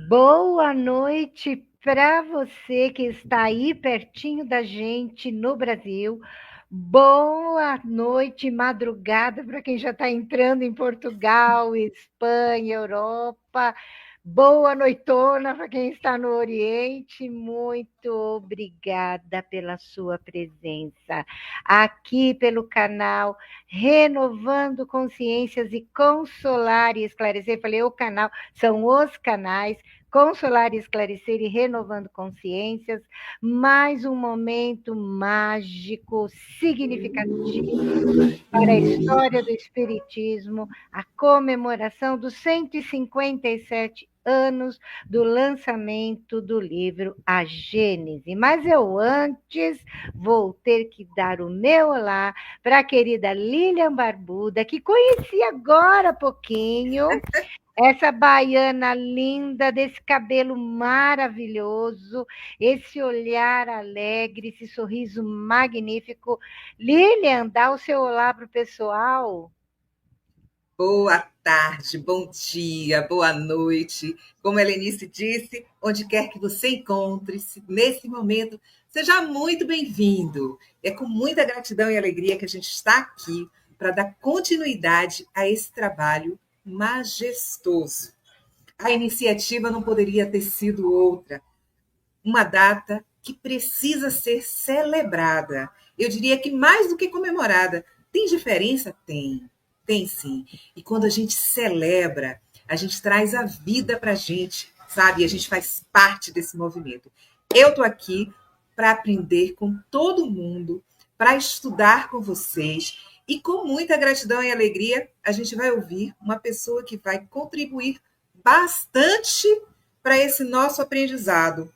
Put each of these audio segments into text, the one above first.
Boa noite para você que está aí pertinho da gente no Brasil. Boa noite, madrugada para quem já está entrando em Portugal, Espanha, Europa. Boa noitona para quem está no Oriente. Muito obrigada pela sua presença aqui pelo canal Renovando Consciências e Consolar e Esclarecer. Falei o canal, são os canais Consolar, Esclarecer e Renovando Consciências, mais um momento mágico, significativo para a história do Espiritismo, a comemoração dos 157 anos do lançamento do livro A Gênese. Mas eu antes vou ter que dar o meu olá para a querida Lilian Barbuda, que conheci agora há pouquinho, essa baiana linda, desse cabelo maravilhoso, esse olhar alegre, esse sorriso magnífico. Lilian, dá o seu olá para o pessoal. Boa tarde, bom dia, boa noite. Como a Helenice disse, onde quer que você encontre-se nesse momento, seja muito bem-vindo. É com muita gratidão e alegria que a gente está aqui para dar continuidade a esse trabalho majestoso. A iniciativa não poderia ter sido outra. Uma data que precisa ser celebrada. Eu diria que mais do que comemorada. Tem diferença? Tem. Tem sim. E quando a gente celebra, a gente traz a vida para a gente, sabe? E a gente faz parte desse movimento. Eu estou aqui para aprender com todo mundo, para estudar com vocês. E com muita gratidão e alegria, a gente vai ouvir uma pessoa que vai contribuir bastante para esse nosso aprendizado.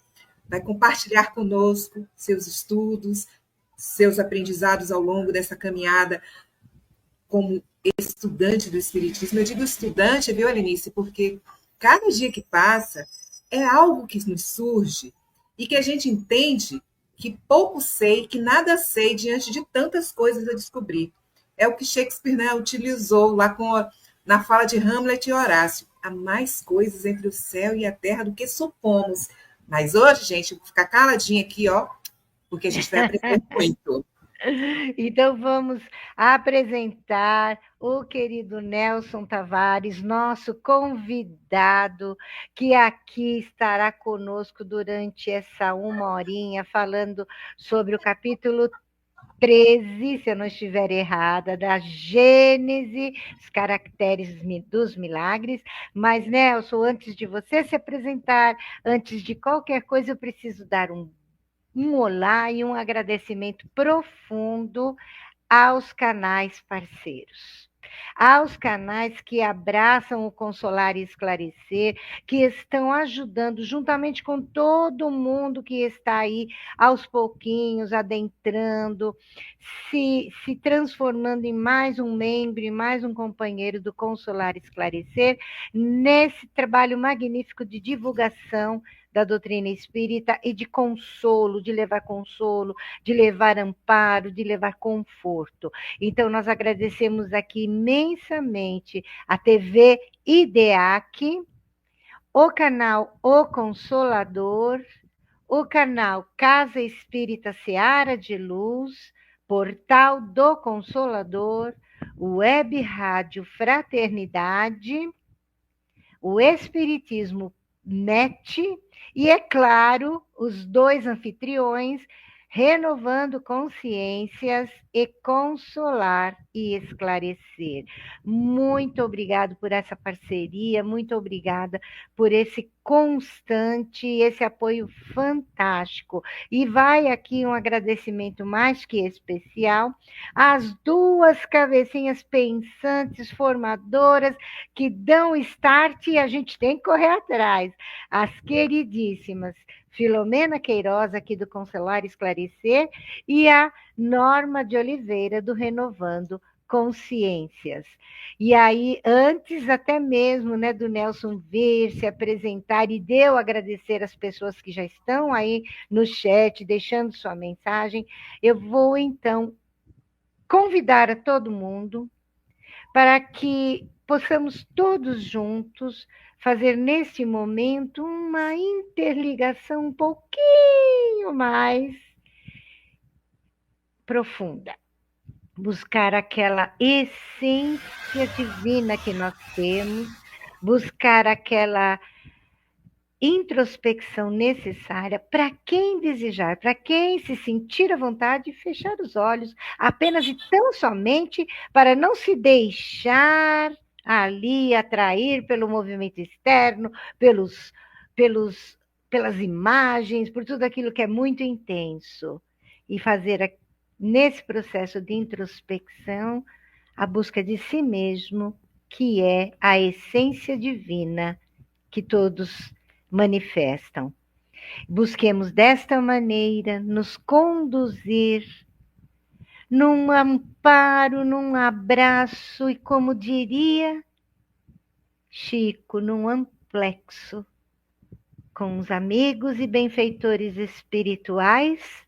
Vai compartilhar conosco seus estudos, seus aprendizados ao longo dessa caminhada como estudante do Espiritismo. Eu digo estudante, viu, Alenice, porque cada dia que passa é algo que nos surge e que a gente entende que pouco sei, que nada sei diante de tantas coisas a descobrir. É o que Shakespeare, né, utilizou lá na fala de Hamlet e Horácio. Há mais coisas entre o céu e a terra do que supomos. Mas hoje, gente, eu vou ficar caladinha aqui, ó, porque a gente vai aprender muito. Então vamos apresentar o querido Nelson Tavares, nosso convidado, que aqui estará conosco durante essa uma horinha, falando sobre o capítulo 13, se eu não estiver errada, da Gênese, os caracteres dos milagres. Mas, Nelson, antes de você se apresentar, antes de qualquer coisa, eu preciso dar um olá e um agradecimento profundo aos canais parceiros, aos canais que abraçam o Consolar e Esclarecer, que estão ajudando, juntamente com todo mundo que está aí aos pouquinhos, adentrando, se transformando em mais um membro, em mais um companheiro do Consolar e Esclarecer, nesse trabalho magnífico de divulgação da doutrina espírita e de consolo, de levar amparo, de levar conforto. Então, nós agradecemos aqui imensamente a TV IDEAC, o canal O Consolador, o canal Casa Espírita Seara de Luz, Portal do Consolador, Web Rádio Fraternidade, o Espiritismo Net e, é claro, os dois anfitriões, Renovando Consciências e Consolar e Esclarecer. Muito obrigado por essa parceria, muito obrigada por esse constante, esse apoio fantástico. E vai aqui um agradecimento mais que especial às duas cabecinhas pensantes, formadoras, que dão start e a gente tem que correr atrás. As queridíssimas Filomena Queiroz, aqui do Consolar Esclarecer, e a Norma de Oliveira, do Renovando Consciências. E aí, antes até mesmo, né, do Nelson vir se apresentar e de eu agradecer as pessoas que já estão aí no chat, deixando sua mensagem, eu vou então convidar a todo mundo para que possamos todos juntos fazer nesse momento uma interligação um pouquinho mais profunda. Buscar aquela essência divina que nós temos, buscar aquela introspecção necessária para quem desejar, para quem se sentir à vontade, fechar os olhos, apenas e tão somente para não se deixar ali atrair pelo movimento externo, pelas imagens, por tudo aquilo que é muito intenso. E fazer nesse processo de introspecção a busca de si mesmo, que é a essência divina que todos manifestam. Busquemos desta maneira nos conduzir num amparo, num abraço e, como diria Chico, num amplexo com os amigos e benfeitores espirituais,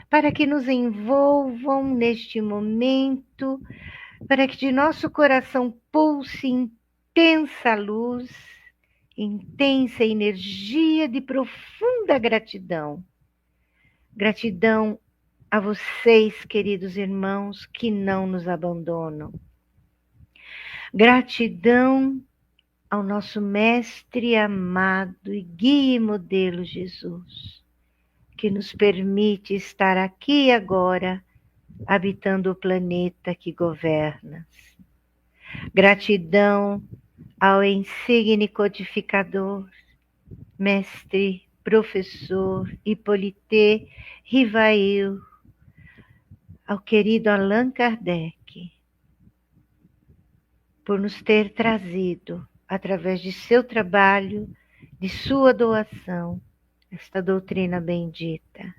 para que nos envolvam neste momento, para que de nosso coração pulse intensa luz, intensa energia de profunda gratidão. Gratidão a vocês, queridos irmãos, que não nos abandonam. Gratidão ao nosso mestre amado e guia e modelo Jesus, que nos permite estar aqui e agora, habitando o planeta que governas. Gratidão ao insigne codificador, mestre, professor Hippolyte Rivail, ao querido Allan Kardec, por nos ter trazido, através de seu trabalho, de sua doação, esta doutrina bendita,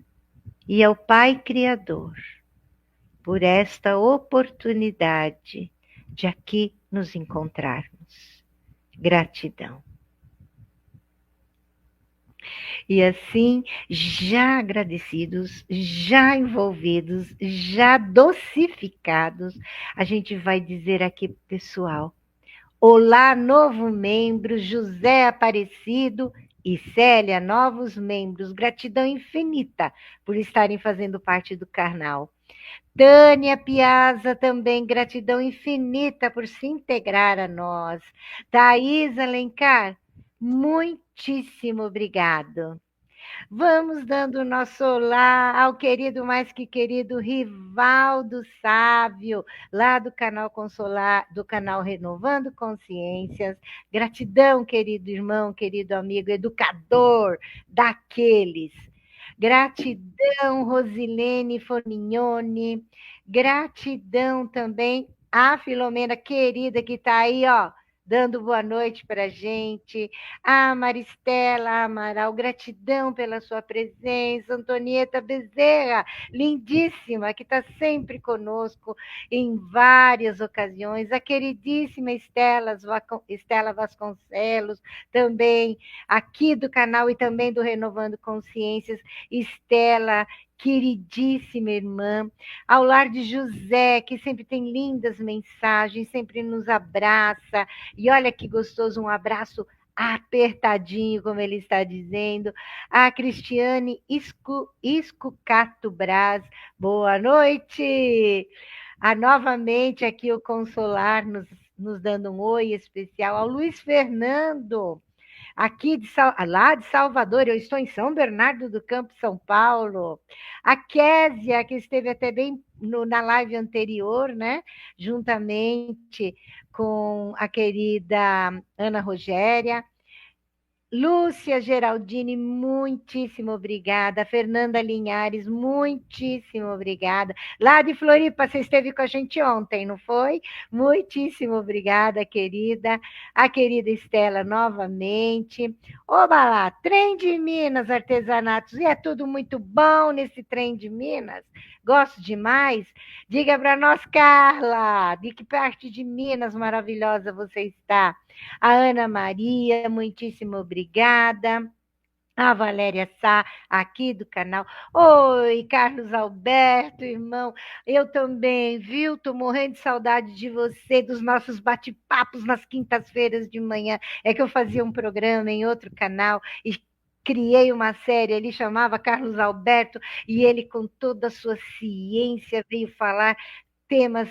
e ao Pai Criador, por esta oportunidade de aqui nos encontrarmos. Gratidão. E assim, já agradecidos, já envolvidos, já dosificados, a gente vai dizer aqui, pessoal, olá, novo membro, José Aparecido e Célia, novos membros, gratidão infinita por estarem fazendo parte do canal. Tânia Piazza também, gratidão infinita por se integrar a nós. Thaís Alencar, muitíssimo obrigado. Vamos dando o nosso olá ao querido, mais que querido, Rivaldo Sávio, lá do canal Consolar, do canal Renovando Consciências. Gratidão, querido irmão, querido amigo, educador daqueles. Gratidão, Rosilene Formignoni. Gratidão também a Filomena querida que está aí, ó, dando boa noite para a gente. A Maristela Amaral, gratidão pela sua presença. Antonieta Bezerra, lindíssima, que está sempre conosco em várias ocasiões. A queridíssima Estela Vasconcelos, também aqui do canal e também do Renovando Consciências. Estela, queridíssima irmã, ao lar de José, que sempre tem lindas mensagens, sempre nos abraça, e olha que gostoso, um abraço apertadinho, como ele está dizendo. A Cristiane Iscucato Braz, boa noite. Novamente aqui o Consolar nos dando um oi especial. Ao Luiz Fernando, aqui lá de Salvador, eu estou em São Bernardo do Campo, São Paulo. A Késia, que esteve até bem na live anterior, né? Juntamente com a querida Ana Rogéria. Lúcia Geraldine, muitíssimo obrigada. Fernanda Linhares, muitíssimo obrigada. Lá de Floripa, você esteve com a gente ontem, não foi? Muitíssimo obrigada, querida. A querida Estela, novamente. Oba lá, Trem de Minas Artesanatos. E é tudo muito bom nesse Trem de Minas. Gosto demais. Diga para nós, Carla, de que parte de Minas maravilhosa você está? A Ana Maria, muitíssimo obrigada. A Valéria Sá, aqui do canal. Oi, Carlos Alberto, irmão. Eu também, viu? Tô morrendo de saudade de você, dos nossos bate-papos nas quintas-feiras de manhã. É que eu fazia um programa em outro canal e criei uma série, ele chamava Carlos Alberto, e ele, com toda a sua ciência, veio falar temas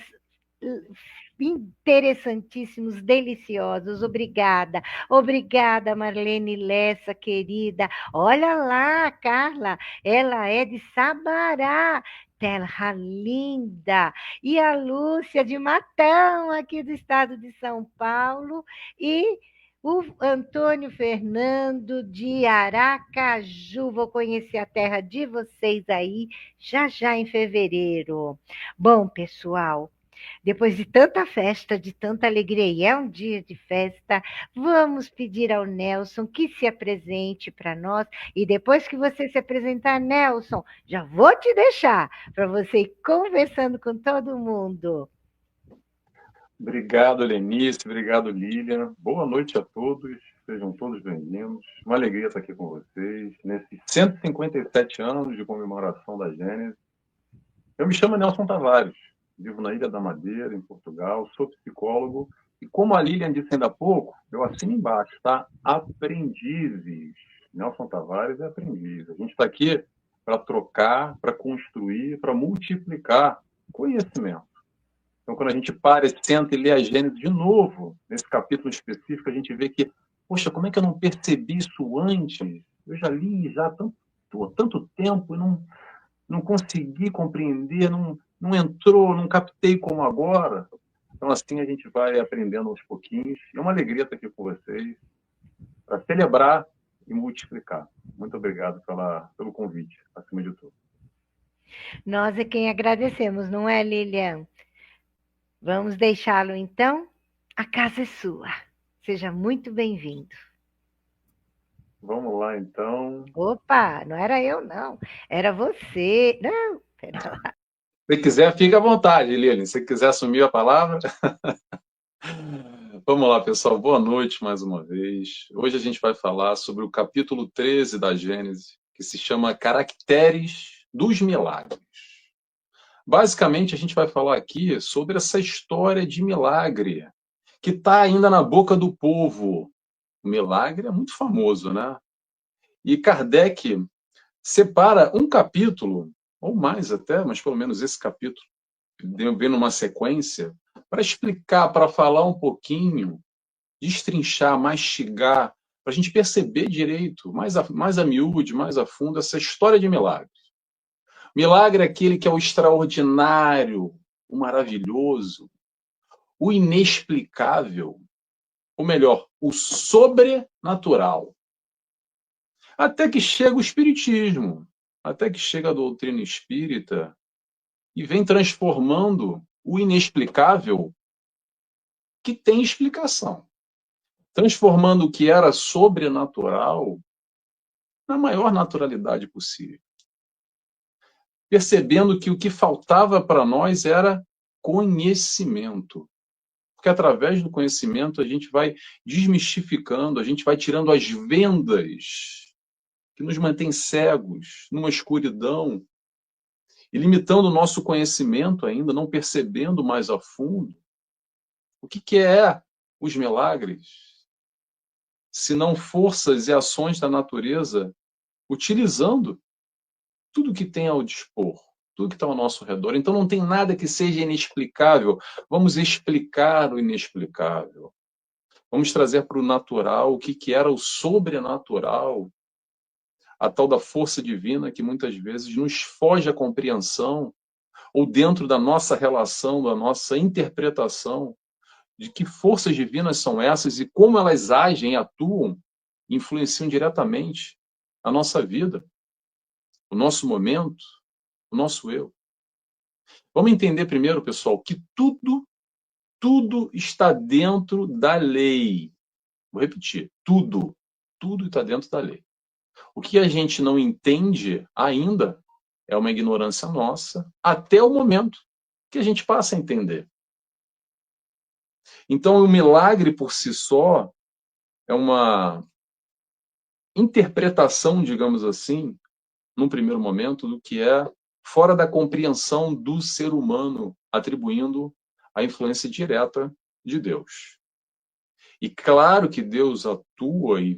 interessantíssimos, deliciosos. Obrigada. Obrigada, Marlene Lessa, querida. Olha lá, Carla, ela é de Sabará. Terra linda. E a Lúcia de Matão, aqui do estado de São Paulo. E o Antônio Fernando de Aracaju. Vou conhecer a terra de vocês aí já já em fevereiro. Bom, pessoal, depois de tanta festa, de tanta alegria, e é um dia de festa, vamos pedir ao Nelson que se apresente para nós. E depois que você se apresentar, Nelson, já vou te deixar para você ir conversando com todo mundo. Obrigado, Lenice. Obrigado, Lilian. Boa noite a todos. Sejam todos bem-vindos. Uma alegria estar aqui com vocês nesses 157 anos de comemoração da Gênesis. Eu me chamo Nelson Tavares. Vivo na Ilha da Madeira, em Portugal. Sou psicólogo. E como a Lilian disse ainda há pouco, eu assino embaixo, tá? Aprendizes. Nelson Tavares é aprendiz. A gente está aqui para trocar, para construir, para multiplicar conhecimento. Então, quando a gente para e senta e lê a Gênesis de novo, nesse capítulo específico, a gente vê que, poxa, como é que eu não percebi isso antes? Eu já li já há tanto tempo e não consegui compreender, não entrou, não captei como agora. Então, assim, a gente vai aprendendo aos pouquinhos. É uma alegria estar aqui com vocês para celebrar e multiplicar. Muito obrigado pelo convite, acima de tudo. Nós é quem agradecemos, não é, Lilian? Vamos deixá-lo, então? A casa é sua. Seja muito bem-vindo. Vamos lá, então. Opa, não era eu, não. Era você. Não, pera lá. Se quiser, fique à vontade, Lilian. Se quiser assumir a palavra. Vamos lá, pessoal. Boa noite mais uma vez. Hoje a gente vai falar sobre o capítulo 13 da Gênesis, que se chama Caracteres dos Milagres. Basicamente, a gente vai falar aqui sobre essa história de milagre que está ainda na boca do povo. O milagre é muito famoso, né? E Kardec separa um capítulo, ou mais até, mas pelo menos esse capítulo, vem numa sequência, para explicar, para falar um pouquinho, destrinchar, mastigar, para a gente perceber direito, mais a miúde, mais a fundo, essa história de milagres. Milagre é aquele que é o extraordinário, o maravilhoso, o inexplicável, ou melhor, o sobrenatural. Até que chega o espiritismo, até que chega a doutrina espírita e vem transformando o inexplicável que tem explicação. Transformando o que era sobrenatural na maior naturalidade possível. Percebendo que o que faltava para nós era conhecimento. Porque através do conhecimento a gente vai desmistificando, a gente vai tirando as vendas que nos mantêm cegos, numa escuridão, e limitando o nosso conhecimento ainda, não percebendo mais a fundo o que é os milagres, se não forças e ações da natureza, utilizando tudo que tem ao dispor, tudo que está ao nosso redor. Então não tem nada que seja inexplicável. Vamos explicar o inexplicável. Vamos trazer para o natural o que era o sobrenatural, a tal da força divina que muitas vezes nos foge à compreensão, ou dentro da nossa relação, da nossa interpretação, de que forças divinas são essas e como elas agem, atuam, influenciam diretamente a nossa vida, o nosso momento, o nosso eu. Vamos entender primeiro, pessoal, que tudo está dentro da lei. Vou repetir, tudo está dentro da lei. O que a gente não entende ainda é uma ignorância nossa, até o momento que a gente passa a entender. Então, o milagre por si só é uma interpretação, digamos assim, num primeiro momento, do que é fora da compreensão do ser humano, atribuindo a influência direta de Deus. E claro que Deus atua e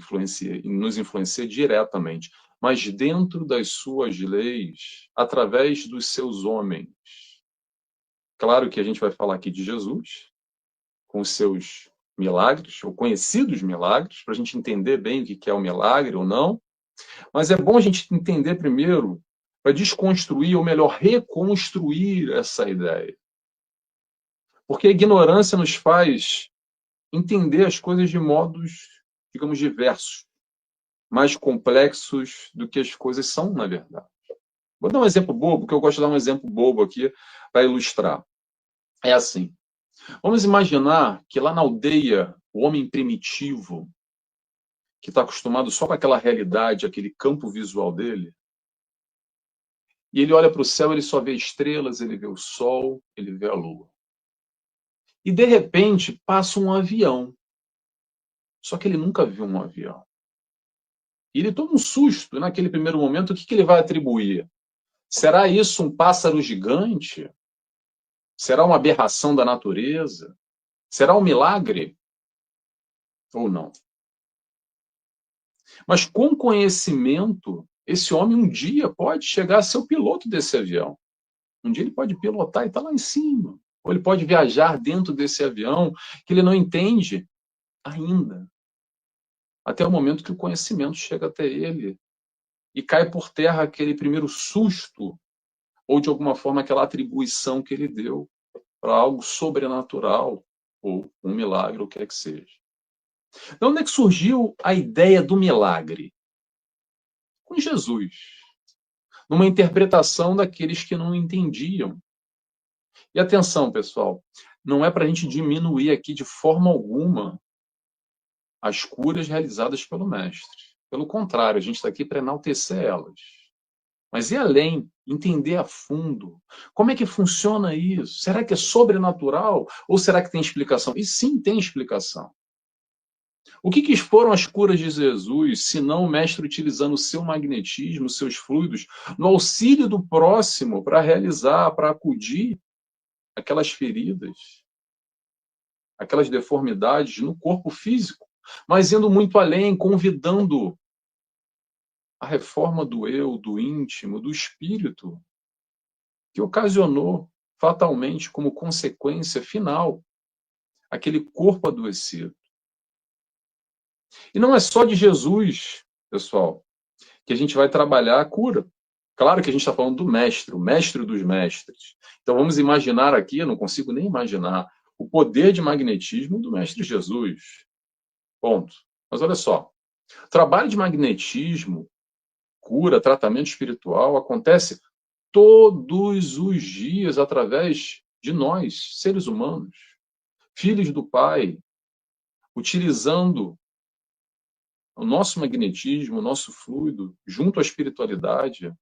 nos influencia diretamente, mas dentro das suas leis, através dos seus homens. Claro que a gente vai falar aqui de Jesus, com os seus milagres, ou conhecidos milagres, para a gente entender bem o que é o milagre ou não. Mas é bom a gente entender primeiro, para desconstruir, ou melhor, reconstruir essa ideia. Porque a ignorância nos faz entender as coisas de modos, digamos, diversos, mais complexos do que as coisas são, na verdade. Vou dar um exemplo bobo, que eu gosto de dar um exemplo bobo aqui para ilustrar. É assim. Vamos imaginar que lá na aldeia, o homem primitivo, que está acostumado só com aquela realidade, aquele campo visual dele, e ele olha para o céu, ele só vê estrelas, ele vê o sol, ele vê a lua. E, de repente, passa um avião. Só que ele nunca viu um avião. E ele toma um susto. E naquele primeiro momento, o que ele vai atribuir? Será isso um pássaro gigante? Será uma aberração da natureza? Será um milagre? Ou não? Mas com conhecimento, esse homem um dia pode chegar a ser o piloto desse avião. Um dia ele pode pilotar e estar lá em cima. Ou ele pode viajar dentro desse avião que ele não entende ainda. Até o momento que o conhecimento chega até ele e cai por terra aquele primeiro susto, ou de alguma forma aquela atribuição que ele deu para algo sobrenatural, ou um milagre, ou o que quer que seja. Então, onde é que surgiu a ideia do milagre? Com Jesus. Numa interpretação daqueles que não entendiam. E atenção, pessoal, não é para a gente diminuir aqui de forma alguma as curas realizadas pelo Mestre. Pelo contrário, a gente está aqui para enaltecer elas. Mas e além, entender a fundo. Como é que funciona isso? Será que é sobrenatural? Ou será que tem explicação? E sim, tem explicação. O que foram as curas de Jesus, se não o Mestre utilizando o seu magnetismo, os seus fluidos, no auxílio do próximo para realizar, para acudir aquelas feridas, aquelas deformidades no corpo físico, mas indo muito além, convidando a reforma do eu, do íntimo, do espírito, que ocasionou fatalmente, como consequência final, aquele corpo adoecido. E não é só de Jesus, pessoal, que a gente vai trabalhar a cura. Claro que a gente está falando do mestre, o mestre dos mestres. Então vamos imaginar aqui, eu não consigo nem imaginar, o poder de magnetismo do mestre Jesus. Ponto. Mas olha só, o trabalho de magnetismo, cura, tratamento espiritual, acontece todos os dias através de nós, seres humanos, filhos do Pai, utilizando o nosso magnetismo, o nosso fluido, junto à espiritualidade,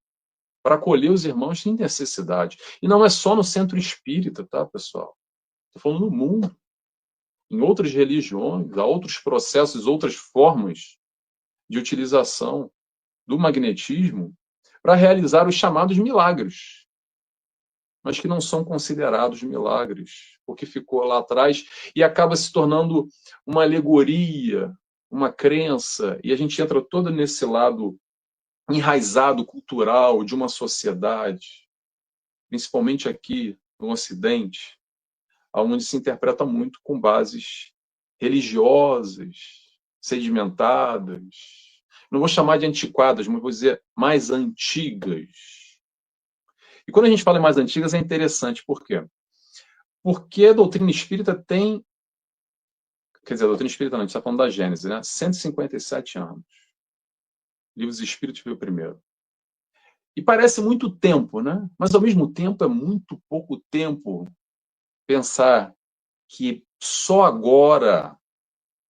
para acolher os irmãos sem necessidade. E não é só no centro espírita, tá, pessoal? Estou falando no mundo, em outras religiões, há outros processos, outras formas de utilização do magnetismo para realizar os chamados milagres, mas que não são considerados milagres, porque ficou lá atrás e acaba se tornando uma alegoria, uma crença, e a gente entra todo nesse lado enraizado cultural de uma sociedade, principalmente aqui no Ocidente, onde se interpreta muito com bases religiosas, sedimentadas, não vou chamar de antiquadas, mas vou dizer mais antigas. E quando a gente fala em mais antigas, é interessante, por quê? Porque a doutrina espírita tem, quer dizer, a doutrina espírita não, a gente está falando da Gênese, né? 157 anos. Livros Espíritos veio primeiro. E parece muito tempo, né? Mas ao mesmo tempo é muito pouco tempo pensar que só agora,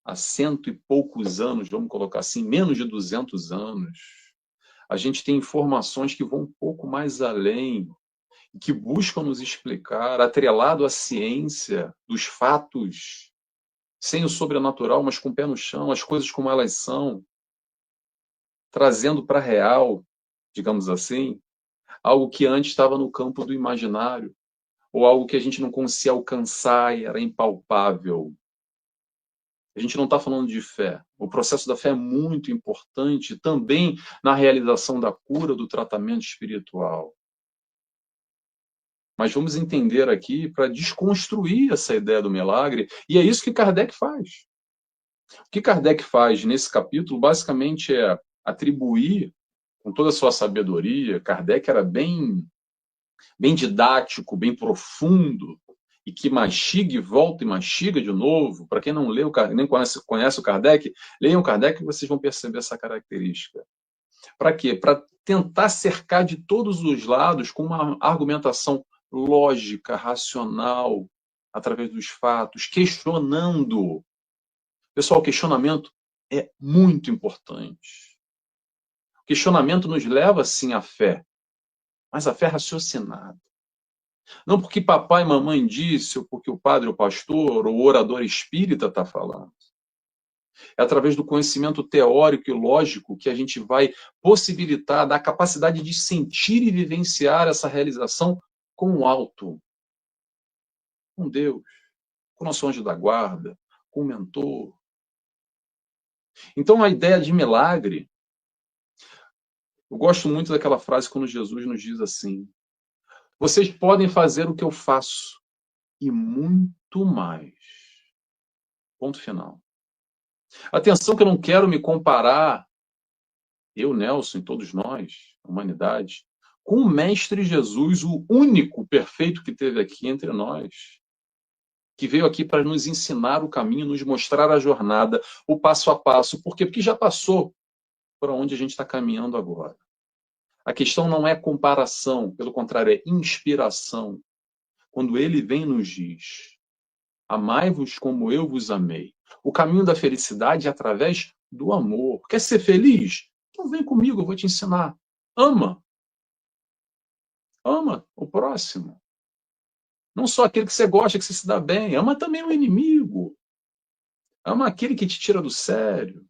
há 100 e poucos anos, vamos colocar assim, menos de 200 anos, a gente tem informações que vão um pouco mais além, que buscam nos explicar, atrelado à ciência dos fatos, sem o sobrenatural, mas com o pé no chão, as coisas como elas são. trazendo para a real, digamos assim, algo que antes estava no campo do imaginário, ou algo que a gente não conseguia alcançar e era impalpável. A gente não está falando de fé. O processo da fé é muito importante também na realização da cura, do tratamento espiritual. Mas vamos entender aqui para desconstruir essa ideia do milagre, e é isso que Kardec faz. O que Kardec faz nesse capítulo, basicamente, é atribuir, com toda a sua sabedoria, Kardec era bem didático, bem profundo, e que mastiga e volta e mastiga de novo. Para quem não leu, nem conhece o Kardec, leiam Kardec e vocês vão perceber essa característica. Para quê? Para tentar cercar de todos os lados com uma argumentação lógica, racional, através dos fatos, questionando. Pessoal, o questionamento é muito importante. O questionamento nos leva, sim, à fé, mas a fé raciocinada. Não porque papai e mamãe disse, ou porque o padre, o pastor, ou o orador espírita está falando. É através do conhecimento teórico e lógico que a gente vai possibilitar da capacidade de sentir e vivenciar essa realização com o alto, com Deus, com o nosso anjo da guarda, com o mentor. Então, a ideia de milagre, eu gosto muito daquela frase quando Jesus nos diz assim: vocês podem fazer o que eu faço e muito mais. Ponto final. Atenção que eu não quero me comparar, eu, Nelson, e todos nós, a humanidade, com o Mestre Jesus, o único perfeito que teve aqui entre nós, que veio aqui para nos ensinar o caminho, nos mostrar a jornada, o passo a passo. Por quê? Porque já passou por onde a gente está caminhando agora. A questão não é comparação, pelo contrário, é inspiração. Quando ele vem e nos diz: amai-vos como eu vos amei. O caminho da felicidade é através do amor. Quer ser feliz? Então vem comigo, eu vou te ensinar. Ama. Ama o próximo. Não só aquele que você gosta, que você se dá bem. Ama também o inimigo. Ama aquele que te tira do sério.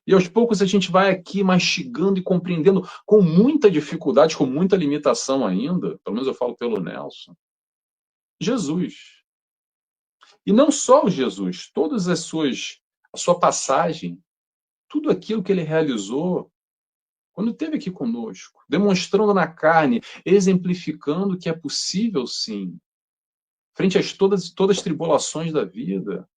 E aos poucos a gente vai aqui mastigando e compreendendo com muita dificuldade, com muita limitação ainda, pelo menos eu falo pelo Nelson, Jesus. E não só o Jesus, todas a sua passagem, tudo aquilo que ele realizou quando esteve aqui conosco, demonstrando na carne, exemplificando que é possível sim, frente a todas as tribulações da vida,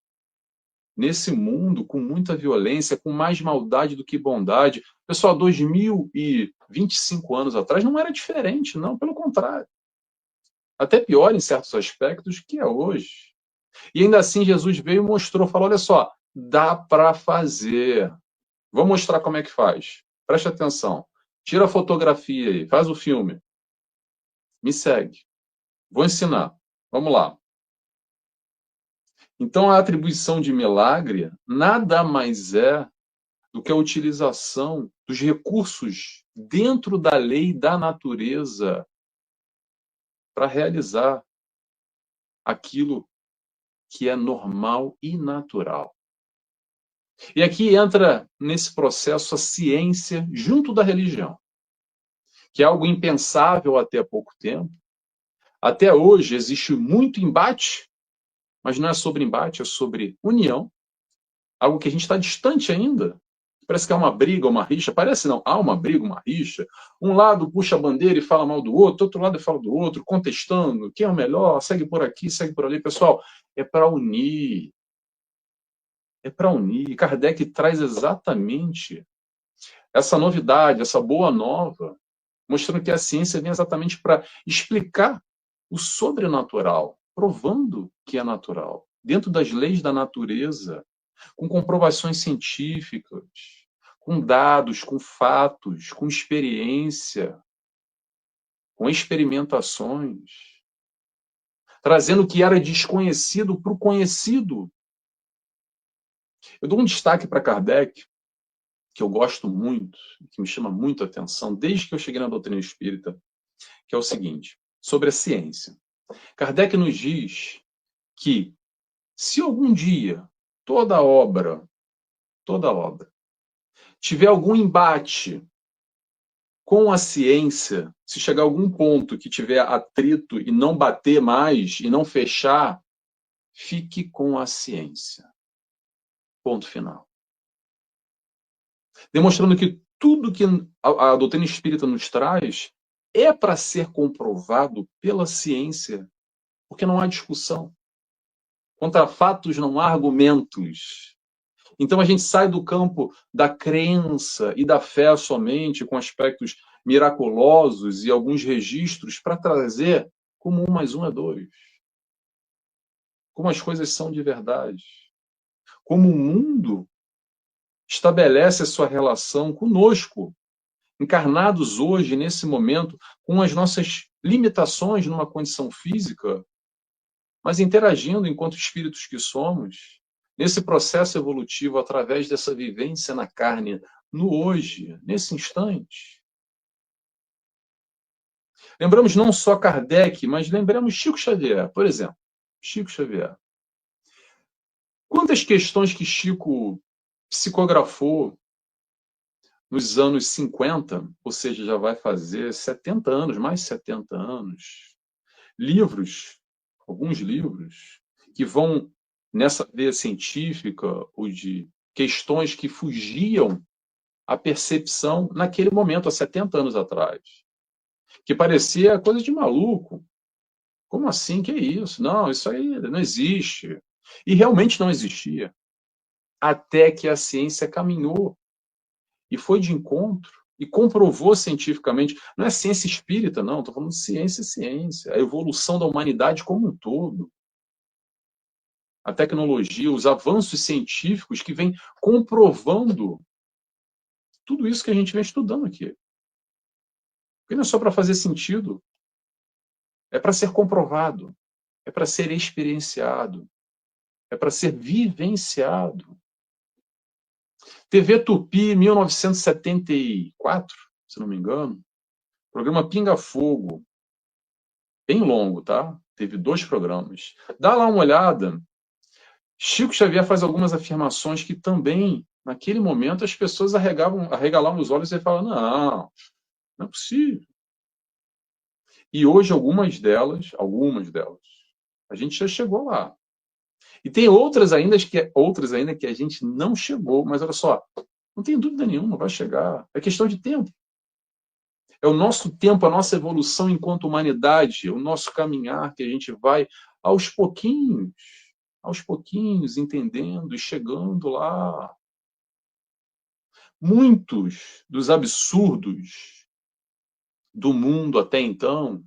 nesse mundo com muita violência, com mais maldade do que bondade. Pessoal, 2025 anos atrás não era diferente, não, pelo contrário. Até pior em certos aspectos que é hoje. E ainda assim Jesus veio e mostrou, falou, olha só, dá para fazer. Vou mostrar como é que faz. Preste atenção. Tira a fotografia aí, faz o filme. Me segue. Vou ensinar. Vamos lá. Então, a atribuição de milagre nada mais é do que a utilização dos recursos dentro da lei e da natureza para realizar aquilo que é normal e natural. E aqui entra nesse processo a ciência junto da religião, que é algo impensável até há pouco tempo. Até hoje existe muito embate, mas não é sobre embate, é sobre união, algo que a gente está distante ainda. Parece que há uma briga, uma rixa. Parece não, há uma briga, uma rixa. Um lado puxa a bandeira e fala mal do outro lado fala do outro, contestando quem é o melhor, segue por aqui, segue por ali. Pessoal, é para unir. É para unir. Kardec traz exatamente essa novidade, essa boa nova, mostrando que a ciência vem exatamente para explicar o sobrenatural, provando que é natural, dentro das leis da natureza, com comprovações científicas, com dados, com fatos, com experiência, com experimentações, trazendo o que era desconhecido para o conhecido. Eu dou um destaque para Kardec, que eu gosto muito, que me chama muito a atenção, desde que eu cheguei na doutrina espírita, que é o seguinte, sobre a ciência. Kardec nos diz que, se algum dia toda obra tiver algum embate com a ciência, se chegar a algum ponto que tiver atrito e não bater mais, e não fechar, fique com a ciência. Ponto final. Demonstrando que tudo que a doutrina espírita nos traz é para ser comprovado pela ciência, porque não há discussão. Contra fatos não há argumentos. Então a gente sai do campo da crença e da fé somente, com aspectos miraculosos e alguns registros, para trazer como 1 mais 1 é 2. Como as coisas são de verdade. Como o mundo estabelece a sua relação conosco, encarnados hoje, nesse momento, com as nossas limitações numa condição física, mas interagindo enquanto espíritos que somos, nesse processo evolutivo, através dessa vivência na carne, no hoje, nesse instante. Lembramos não só Kardec, mas lembramos Chico Xavier, por exemplo. Chico Xavier. Quantas questões que Chico psicografou nos anos 50, ou seja, já vai fazer 70 anos, mais de 70 anos. Livros, alguns livros, que vão nessa veia científica ou de questões que fugiam à percepção naquele momento, há 70 anos atrás. Que parecia coisa de maluco. Como assim? Que é isso? Não, isso aí não existe. E realmente não existia. Até que a ciência caminhou e foi de encontro e comprovou cientificamente. Não é ciência espírita, não. Estou falando de ciência e ciência. A evolução da humanidade como um todo. A tecnologia, os avanços científicos que vêm comprovando tudo isso que a gente vem estudando aqui. Porque não é só para fazer sentido. É para ser comprovado. É para ser experienciado. É para ser vivenciado. TV Tupi, 1974, se não me engano. Programa Pinga Fogo. Bem longo, tá? Teve 2 programas. Dá lá uma olhada. Chico Xavier faz algumas afirmações que também, naquele momento, as pessoas arregalavam os olhos e falavam, não é possível. E hoje, algumas delas, a gente já chegou lá. E tem outras ainda que a gente não chegou, mas olha só, não tem dúvida nenhuma, vai chegar. É questão de tempo. É o nosso tempo, a nossa evolução enquanto humanidade, o nosso caminhar que a gente vai aos pouquinhos, entendendo e chegando lá. Muitos dos absurdos do mundo até então,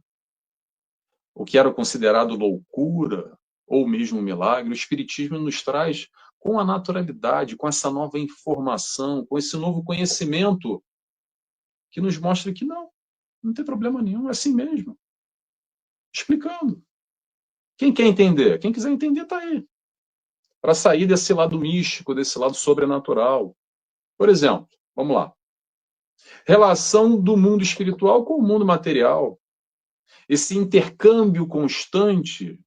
o que era considerado loucura, ou mesmo milagre, o Espiritismo nos traz com a naturalidade, com essa nova informação, com esse novo conhecimento, que nos mostra que não tem problema nenhum, é assim mesmo. Explicando. Quem quer entender? Quem quiser entender, está aí. Para sair desse lado místico, desse lado sobrenatural. Por exemplo, vamos lá. Relação do mundo espiritual com o mundo material. Esse intercâmbio constante,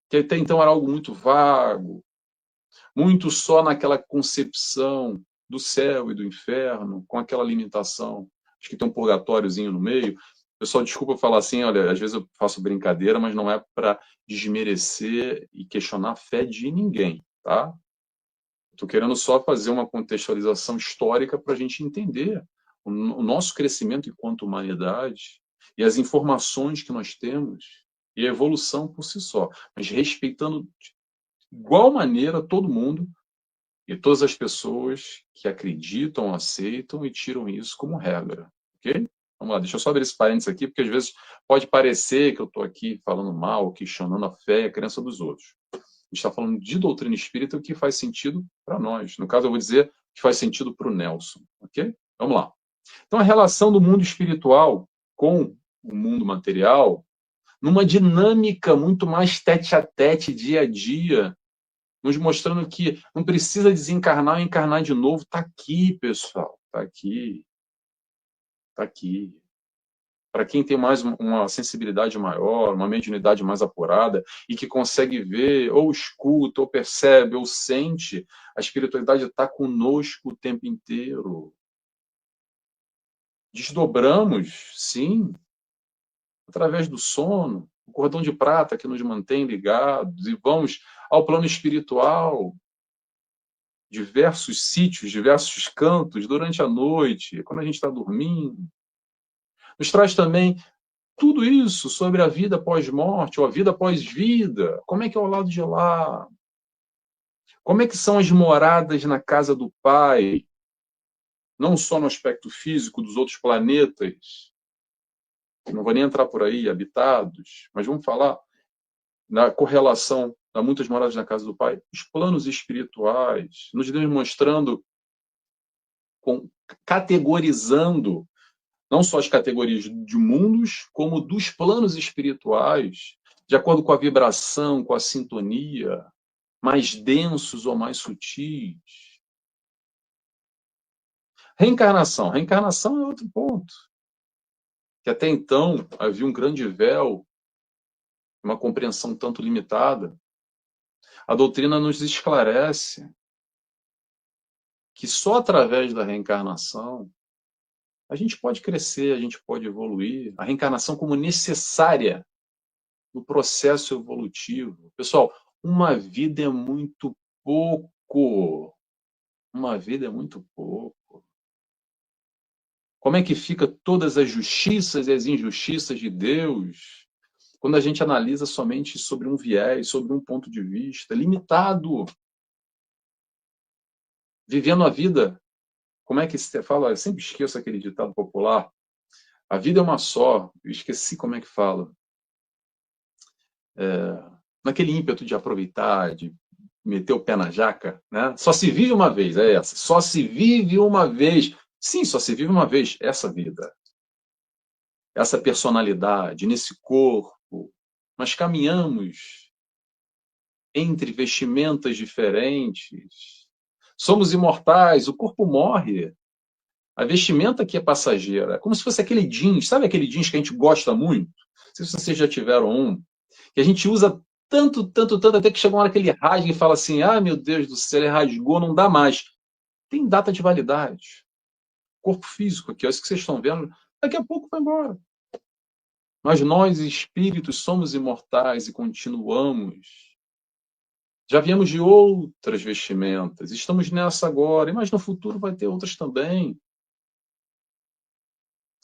que até então era algo muito vago, muito só naquela concepção do céu e do inferno, com aquela limitação. Acho que tem um purgatóriozinho no meio. Pessoal, desculpa falar assim, olha, às vezes eu faço brincadeira, mas não é para desmerecer e questionar a fé de ninguém, tá? Estou querendo só fazer uma contextualização histórica para a gente entender o nosso crescimento enquanto humanidade e as informações que nós temos e a evolução por si só, mas respeitando de igual maneira todo mundo e todas as pessoas que acreditam, aceitam e tiram isso como regra, ok? Vamos lá, deixa eu só abrir esse parênteses aqui, porque às vezes pode parecer que eu estou aqui falando mal, questionando a fé e a crença dos outros. A gente está falando de doutrina espírita, o que faz sentido para nós. No caso, eu vou dizer que faz sentido para o Nelson, ok? Vamos lá. Então, a relação do mundo espiritual com o mundo material, numa dinâmica muito mais tete-a-tete, dia a dia, nos mostrando que não precisa desencarnar ou encarnar de novo. Está aqui, pessoal. Está aqui. Está aqui. para quem tem mais uma sensibilidade maior, uma mediunidade mais apurada, e que consegue ver, ou escuta, ou percebe, ou sente, a espiritualidade está conosco o tempo inteiro. Desdobramos, sim, através do sono, o cordão de prata que nos mantém ligados, e vamos ao plano espiritual, diversos sítios, diversos cantos durante a noite, quando a gente está dormindo. Nos traz também tudo isso sobre a vida pós-morte, ou a vida pós-vida. Como é que é o lado de lá? Como é que são as moradas na casa do Pai? Não só no aspecto físico dos outros planetas, não vou nem entrar por aí, habitados, mas vamos falar na correlação a muitas moradas na casa do Pai, os planos espirituais, nos demonstrando, categorizando não só as categorias de mundos, como dos planos espirituais, de acordo com a vibração, com a sintonia, mais densos ou mais sutis. Reencarnação. Reencarnação é outro ponto. Que até então havia um grande véu, uma compreensão tanto limitada. A doutrina nos esclarece que só através da reencarnação a gente pode crescer, a gente pode evoluir. A reencarnação como necessária no processo evolutivo. Pessoal, uma vida é muito pouco. Uma vida é muito pouco. Como é que fica todas as justiças e as injustiças de Deus quando a gente analisa somente sobre um viés, sobre um ponto de vista limitado? Vivendo a vida, como é que se fala? Eu sempre esqueço aquele ditado popular. A vida é uma só. Eu esqueci como é que fala. Naquele ímpeto de aproveitar, de meter o pé na jaca, né? Só se vive uma vez, é essa. Só se vive uma vez. Sim, só se vive uma vez essa vida. Essa personalidade, nesse corpo. Nós caminhamos entre vestimentas diferentes. Somos imortais, o corpo morre. A vestimenta aqui é passageira. É como se fosse aquele jeans, sabe aquele jeans que a gente gosta muito? Não sei se vocês já tiveram um, que a gente usa tanto, tanto, tanto, até que chega uma hora que ele rasga e fala assim, ah, meu Deus do céu, ele rasgou, não dá mais. Tem data de validade. Corpo físico aqui, é isso que vocês estão vendo, daqui a pouco vai embora. Mas nós, espíritos, somos imortais e continuamos. Já viemos de outras vestimentas, estamos nessa agora, mas no futuro vai ter outras também.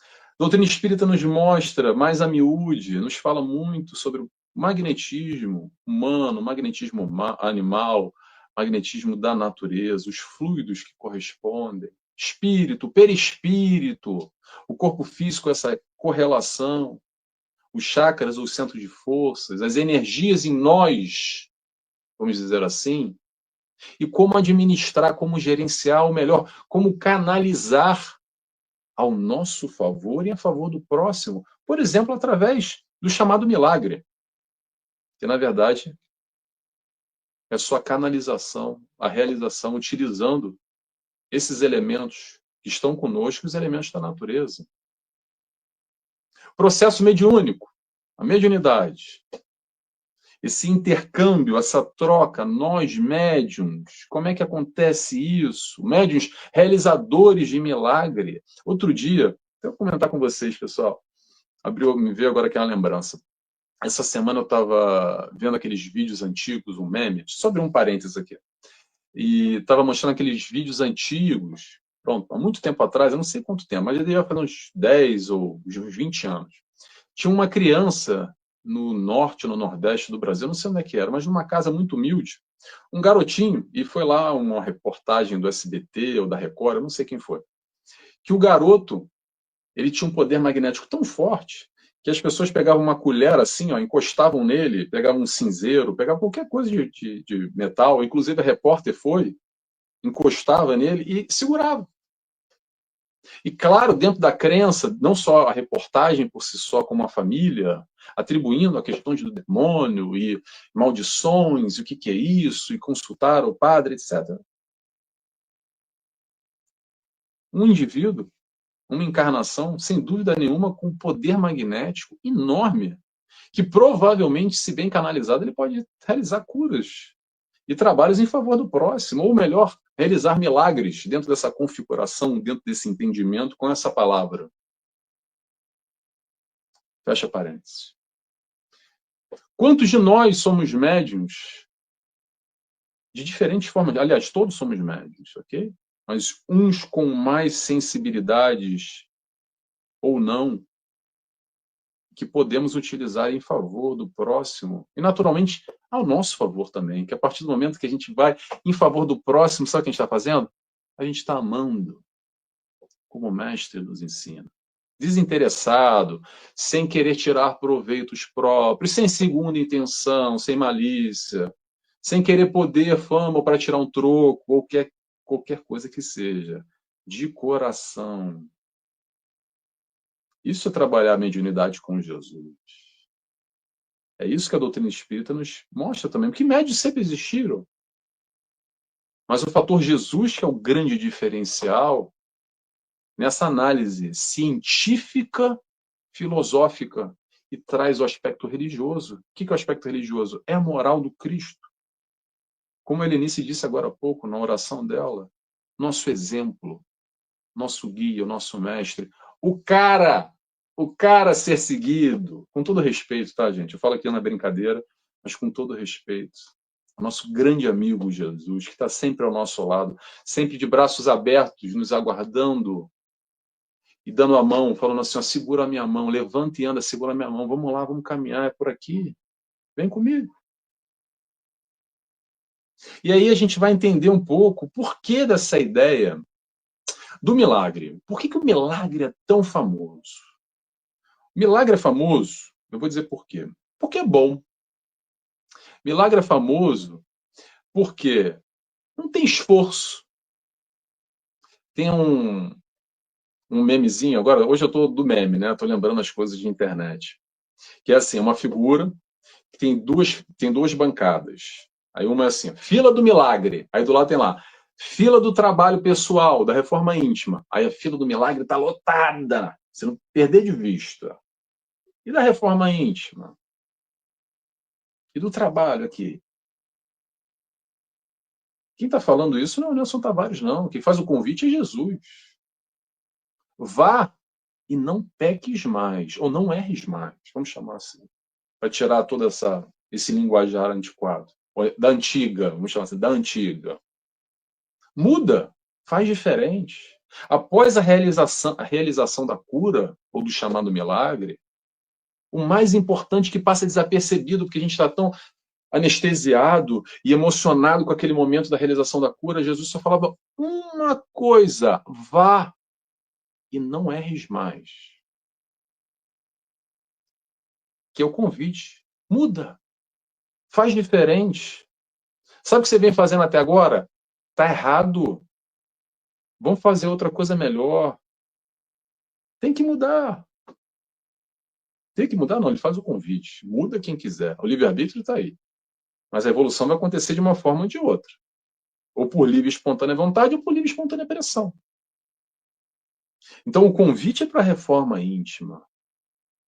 A doutrina espírita nos mostra mais a miúde, nos fala muito sobre o magnetismo humano, magnetismo animal, magnetismo da natureza, os fluidos que correspondem, espírito, perispírito, o corpo físico, essa correlação, os chakras, os centros de forças, as energias em nós, vamos dizer assim, e como administrar, como gerenciar, ou melhor, como canalizar ao nosso favor e a favor do próximo, por exemplo, através do chamado milagre, que na verdade é só a canalização, a realização, utilizando esses elementos que estão conosco, os elementos da natureza. Processo mediúnico, a mediunidade, esse intercâmbio, essa troca, nós médiuns, como é que acontece isso? Médiuns realizadores de milagre. Outro dia, eu vou comentar com vocês, pessoal, me veio agora aqui uma lembrança. Essa semana eu estava vendo aqueles vídeos antigos, um meme, sobre um parênteses aqui, e estava mostrando aqueles vídeos antigos, pronto, há muito tempo atrás, eu não sei quanto tempo, mas já devia fazer uns 10 ou uns 20 anos. Tinha uma criança no norte, no nordeste do Brasil, não sei onde é que era, mas numa casa muito humilde, um garotinho, e foi lá uma reportagem do SBT ou da Record, eu não sei quem foi, que o garoto, ele tinha um poder magnético tão forte que as pessoas pegavam uma colher assim, ó, encostavam nele, pegavam um cinzeiro, pegavam qualquer coisa de metal, inclusive a repórter foi, encostava nele e segurava. E claro, dentro da crença, não só a reportagem por si só, como a família, atribuindo a questões do demônio e maldições, e o que é isso, e consultar o padre, etc. Um indivíduo uma encarnação, sem dúvida nenhuma, com um poder magnético enorme, que provavelmente, se bem canalizado, ele pode realizar curas e trabalhos em favor do próximo, ou melhor, realizar milagres dentro dessa configuração, dentro desse entendimento com essa palavra. Fecha parênteses. Quantos de nós somos médiuns de diferentes formas? Aliás, todos somos médiuns, ok? Mas uns com mais sensibilidades ou não, que podemos utilizar em favor do próximo e, naturalmente, ao nosso favor também, que a partir do momento que a gente vai em favor do próximo, sabe o que a gente está fazendo? A gente está amando, como o mestre nos ensina. Desinteressado, sem querer tirar proveitos próprios, sem segunda intenção, sem malícia, sem querer poder, fama para tirar um troco, ou qualquer coisa que seja, de coração. Isso é trabalhar a mediunidade com Jesus. É isso que a doutrina espírita nos mostra também, porque médios sempre existiram. Mas o fator Jesus, que é o grande diferencial, nessa análise científica, filosófica, e traz o aspecto religioso. O que é o aspecto religioso? É a moral do Cristo. Como a Helenice disse agora há pouco, na oração dela, nosso exemplo, nosso guia, o nosso mestre, o cara a ser seguido, com todo respeito, tá, gente? Eu falo aqui na brincadeira, mas com todo respeito. O nosso grande amigo Jesus, que está sempre ao nosso lado, sempre de braços abertos, nos aguardando e dando a mão, falando assim, ó, segura a minha mão, levanta e anda, segura a minha mão, vamos lá, vamos caminhar, é por aqui, vem comigo. E aí a gente vai entender um pouco o porquê dessa ideia do milagre. Por que o milagre é tão famoso? O milagre é famoso, eu vou dizer por quê. Porque é bom. Milagre é famoso porque não tem esforço. Tem um memezinho, agora, hoje eu estou do meme, né? Estou lembrando as coisas de internet. Que é assim, uma figura que tem duas bancadas. Aí uma é assim, fila do milagre. Aí do lado tem lá, fila do trabalho pessoal, da reforma íntima. Aí a fila do milagre está lotada. Você não perder de vista. E da reforma íntima? E do trabalho aqui? Quem está falando isso não é o Nelson Tavares, não. Quem faz o convite é Jesus. Vá e não peques mais, ou não erres mais, vamos chamar assim, para tirar todo esse linguajar antiquado, da antiga, vamos chamar assim, da antiga. Muda, faz diferente. Após a realização da cura, ou do chamado milagre, o mais importante que passa desapercebido, porque a gente está tão anestesiado e emocionado com aquele momento da realização da cura, Jesus só falava uma coisa: vá e não erres mais. Que é o convite. Muda. Faz diferente. Sabe o que você vem fazendo até agora? Está errado. Vamos fazer outra coisa melhor. Tem que mudar. Tem que mudar? Não, ele faz o convite. Muda quem quiser. O livre-arbítrio está aí. Mas a evolução vai acontecer de uma forma ou de outra. Ou por livre e espontânea vontade, ou por livre e espontânea pressão. Então, o convite é para a reforma íntima.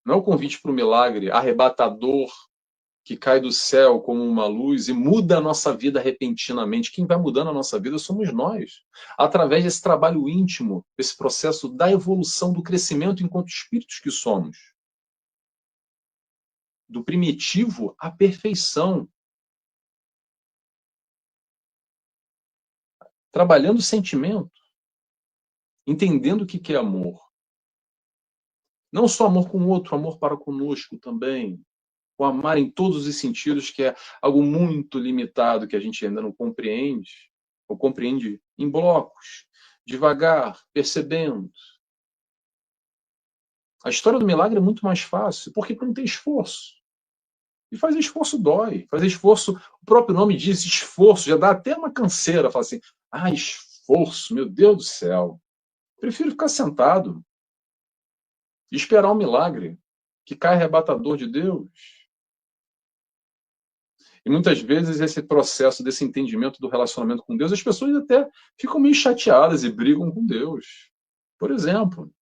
Não é o convite para o milagre arrebatador que cai do céu como uma luz e muda a nossa vida repentinamente. Quem vai mudando a nossa vida somos nós. Através desse trabalho íntimo, desse processo da evolução, do crescimento enquanto espíritos que somos. Do primitivo à perfeição. Trabalhando o sentimento. Entendendo o que é amor. Não só amor com o outro, amor para conosco também. O amar em todos os sentidos, que é algo muito limitado, que a gente ainda não compreende, ou compreende em blocos, devagar, percebendo. A história do milagre é muito mais fácil, porque não tem esforço. E fazer esforço dói. Fazer esforço, o próprio nome diz esforço, já dá até uma canseira. Fala assim, esforço, meu Deus do céu. Prefiro ficar sentado e esperar um milagre que cai arrebatador de Deus. E muitas vezes esse processo desse entendimento do relacionamento com Deus, as pessoas até ficam meio chateadas e brigam com Deus. Por exemplo,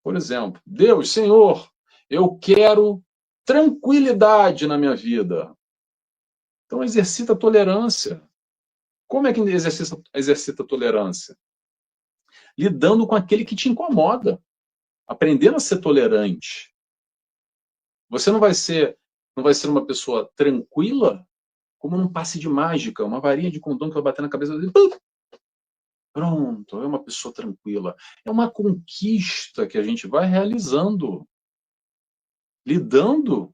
Por exemplo, Deus, Senhor, eu quero tranquilidade na minha vida. Então exercita a tolerância. Como é que exercita a tolerância? Lidando com aquele que te incomoda. Aprendendo a ser tolerante. Você não vai ser uma pessoa tranquila como num passe de mágica, uma varinha de condão que vai bater na cabeça dele. Pronto, é uma pessoa tranquila. É uma conquista que a gente vai realizando, lidando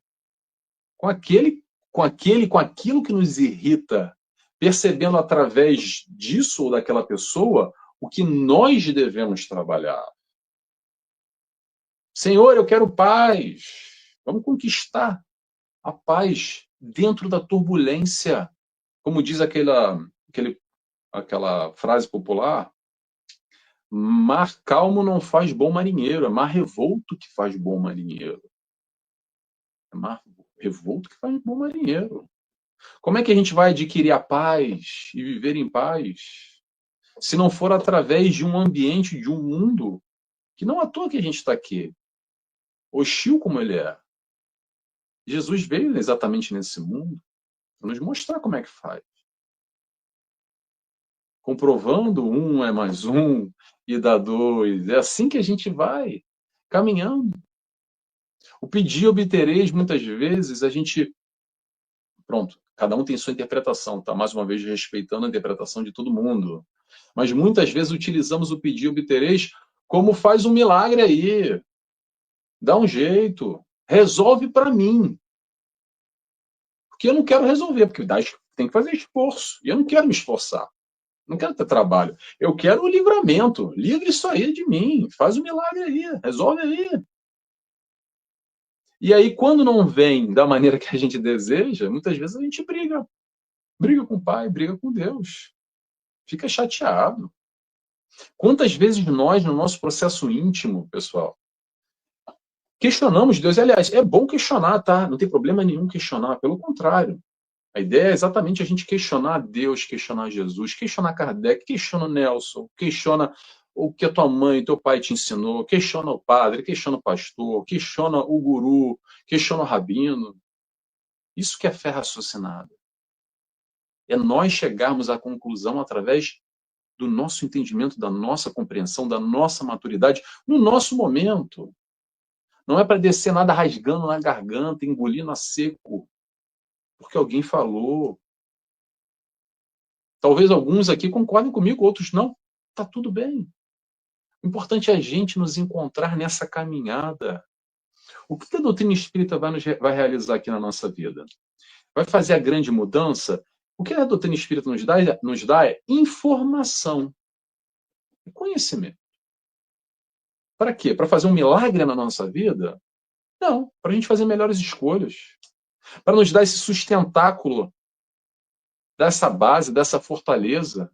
com aquilo que nos irrita, percebendo através disso ou daquela pessoa o que nós devemos trabalhar. Senhor, eu quero paz. Vamos conquistar a paz dentro da turbulência. Como diz aquela frase popular, mar calmo não faz bom marinheiro, é mar revolto que faz bom marinheiro. É mar revolto que faz bom marinheiro. Como é que a gente vai adquirir a paz e viver em paz se não for através de um ambiente, de um mundo que não é à toa que a gente está aqui, hostil como ele é. Jesus veio exatamente nesse mundo para nos mostrar como é que faz. Comprovando 1 é mais 1 e dá 2. É assim que a gente vai caminhando. O pedir obtereis, muitas vezes, a gente... Pronto, cada um tem sua interpretação, tá? Mais uma vez, respeitando a interpretação de todo mundo. Mas muitas vezes utilizamos o pedir obtereis como faz um milagre aí. Dá um jeito. Resolve para mim. Porque eu não quero resolver, porque tem que fazer esforço. E eu não quero me esforçar. Não quero ter trabalho. Eu quero o livramento. Livre isso aí de mim. Faz o milagre aí. Resolve aí. E aí, quando não vem da maneira que a gente deseja, muitas vezes a gente briga. Briga com o pai, briga com Deus. Fica chateado. Quantas vezes nós, no nosso processo íntimo, pessoal, questionamos Deus? E, aliás, é bom questionar, tá? Não tem problema nenhum questionar. Pelo contrário. A ideia é exatamente a gente questionar Deus, questionar Jesus, questionar Kardec, questiona Nelson, questiona o que a tua mãe, teu pai te ensinou, questiona o padre, questiona o pastor, questiona o guru, questiona o rabino. Isso que é fé raciocinada. É nós chegarmos à conclusão através do nosso entendimento, da nossa compreensão, da nossa maturidade, no nosso momento. Não é para descer nada rasgando na garganta, engolindo a seco, porque alguém falou. Talvez alguns aqui concordem comigo, outros não. Está tudo bem. O importante é a gente nos encontrar nessa caminhada. O que a doutrina espírita vai realizar aqui na nossa vida? Vai fazer a grande mudança? O que a doutrina espírita nos dá é informação e conhecimento. Para quê? Para fazer um milagre na nossa vida? Não, para a gente fazer melhores escolhas. Para nos dar esse sustentáculo, dessa base, dessa fortaleza,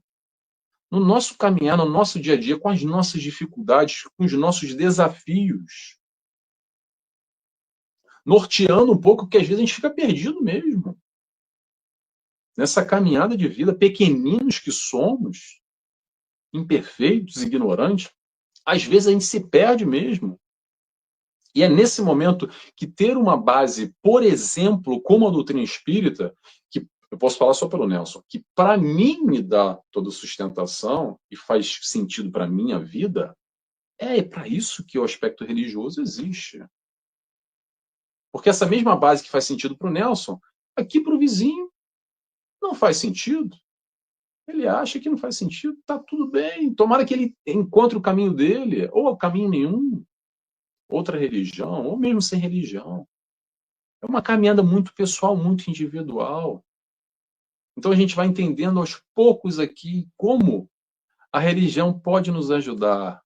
no nosso caminhar, no nosso dia a dia, com as nossas dificuldades, com os nossos desafios. Norteando um pouco, porque às vezes a gente fica perdido mesmo. Nessa caminhada de vida, pequeninos que somos, imperfeitos, ignorantes, às vezes a gente se perde mesmo. E é nesse momento que ter uma base, por exemplo, como a doutrina espírita, que eu posso falar só pelo Nelson, que para mim me dá toda sustentação e faz sentido para a minha vida, é para isso que o aspecto religioso existe. Porque essa mesma base que faz sentido para o Nelson, aqui para o vizinho, não faz sentido. Ele acha que não faz sentido, tá tudo bem. Tomara que ele encontre o caminho dele, ou o caminho nenhum, outra religião, ou mesmo sem religião. É uma caminhada muito pessoal, muito individual. Então a gente vai entendendo aos poucos aqui como a religião pode nos ajudar,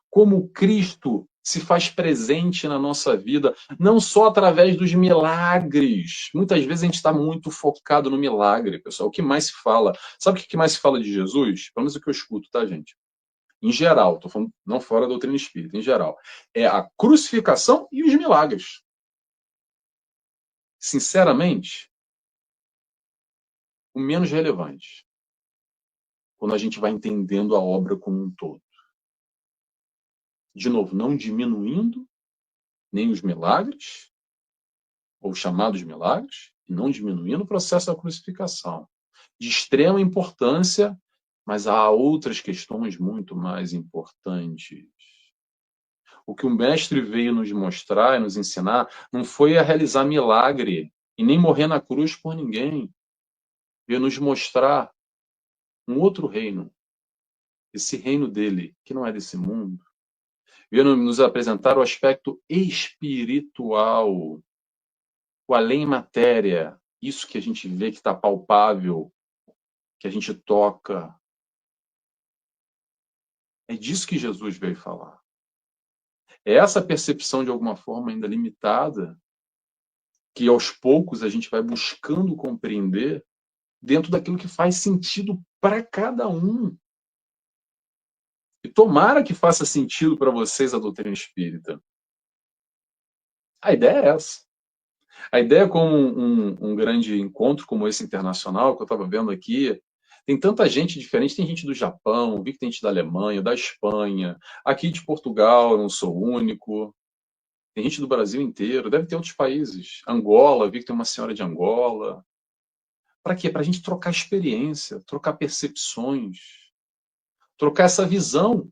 como Cristo se faz presente na nossa vida, não só através dos milagres. Muitas vezes a gente está muito focado no milagre, pessoal. O que mais se fala? Sabe o que mais se fala de Jesus? Pelo menos o que eu escuto, tá, gente? Em geral, estou falando não fora da doutrina espírita, em geral. É a crucificação e os milagres. Sinceramente, o menos relevante. Quando a gente vai entendendo a obra como um todo. De novo, não diminuindo nem os milagres, ou chamados milagres, e não diminuindo o processo da crucificação. De extrema importância, mas há outras questões muito mais importantes. O que o mestre veio nos mostrar e nos ensinar não foi a realizar milagre e nem morrer na cruz por ninguém. Veio nos mostrar um outro reino, esse reino dele, que não é desse mundo. Veio nos apresentar o aspecto espiritual, o além matéria, isso que a gente vê que está palpável, que a gente toca. É disso que Jesus veio falar. É essa percepção, de alguma forma, ainda limitada, que aos poucos a gente vai buscando compreender dentro daquilo que faz sentido para cada um. E tomara que faça sentido para vocês a doutrina espírita. A ideia é essa. A ideia como um grande encontro como esse internacional, que eu estava vendo aqui, tem tanta gente diferente, tem gente do Japão, vi que tem gente da Alemanha, da Espanha, aqui de Portugal, eu não sou o único, tem gente do Brasil inteiro, deve ter outros países. Angola, vi que tem uma senhora de Angola. Para quê? Para a gente trocar experiência, trocar percepções, trocar essa visão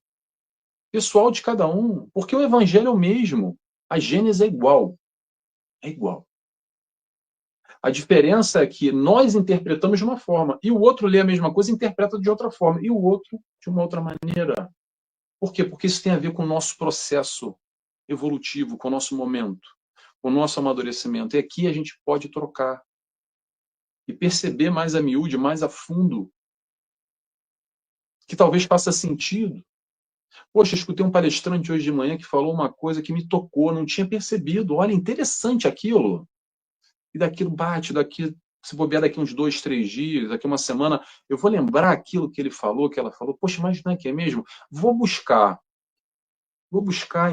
pessoal de cada um, porque o evangelho é o mesmo, a Gênese é igual. É igual. A diferença é que nós interpretamos de uma forma, e o outro lê a mesma coisa e interpreta de outra forma, e o outro de uma outra maneira. Por quê? Porque isso tem a ver com o nosso processo evolutivo, com o nosso momento, com o nosso amadurecimento. E aqui a gente pode trocar e perceber mais a miúde, mais a fundo, que talvez faça sentido. Poxa, escutei um palestrante hoje de manhã que falou uma coisa que me tocou, não tinha percebido. Olha, interessante aquilo. E daquilo bate, daqui, se bobear daqui uns 2, 3 dias, daqui uma semana, eu vou lembrar aquilo que ele falou, que ela falou. Poxa, mas não é que é mesmo? Vou buscar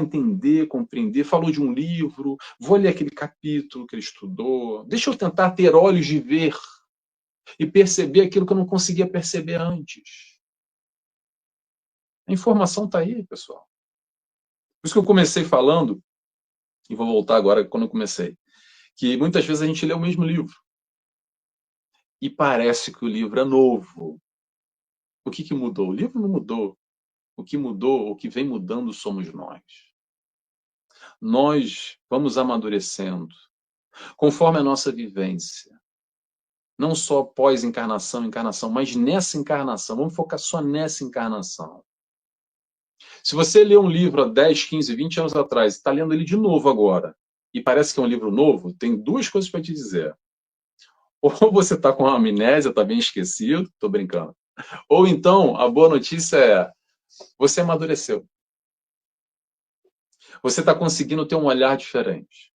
entender, compreender. Falou de um livro, vou ler aquele capítulo que ele estudou. Deixa eu tentar ter olhos de ver e perceber aquilo que eu não conseguia perceber antes. A informação está aí, pessoal. Por isso que eu comecei falando, e vou voltar agora quando eu comecei, que muitas vezes a gente lê o mesmo livro e parece que o livro é novo. O que mudou? O livro não mudou. O que mudou, o que vem mudando somos nós. Nós vamos amadurecendo conforme a nossa vivência. Não só pós-encarnação, encarnação, mas nessa encarnação. Vamos focar só nessa encarnação. Se você lê um livro há 10, 15, 20 anos atrás e está lendo ele de novo agora, e parece que é um livro novo, tem duas coisas para te dizer. Ou você está com amnésia, está bem esquecido, estou brincando. Ou então, a boa notícia é, você amadureceu. Você está conseguindo ter um olhar diferente.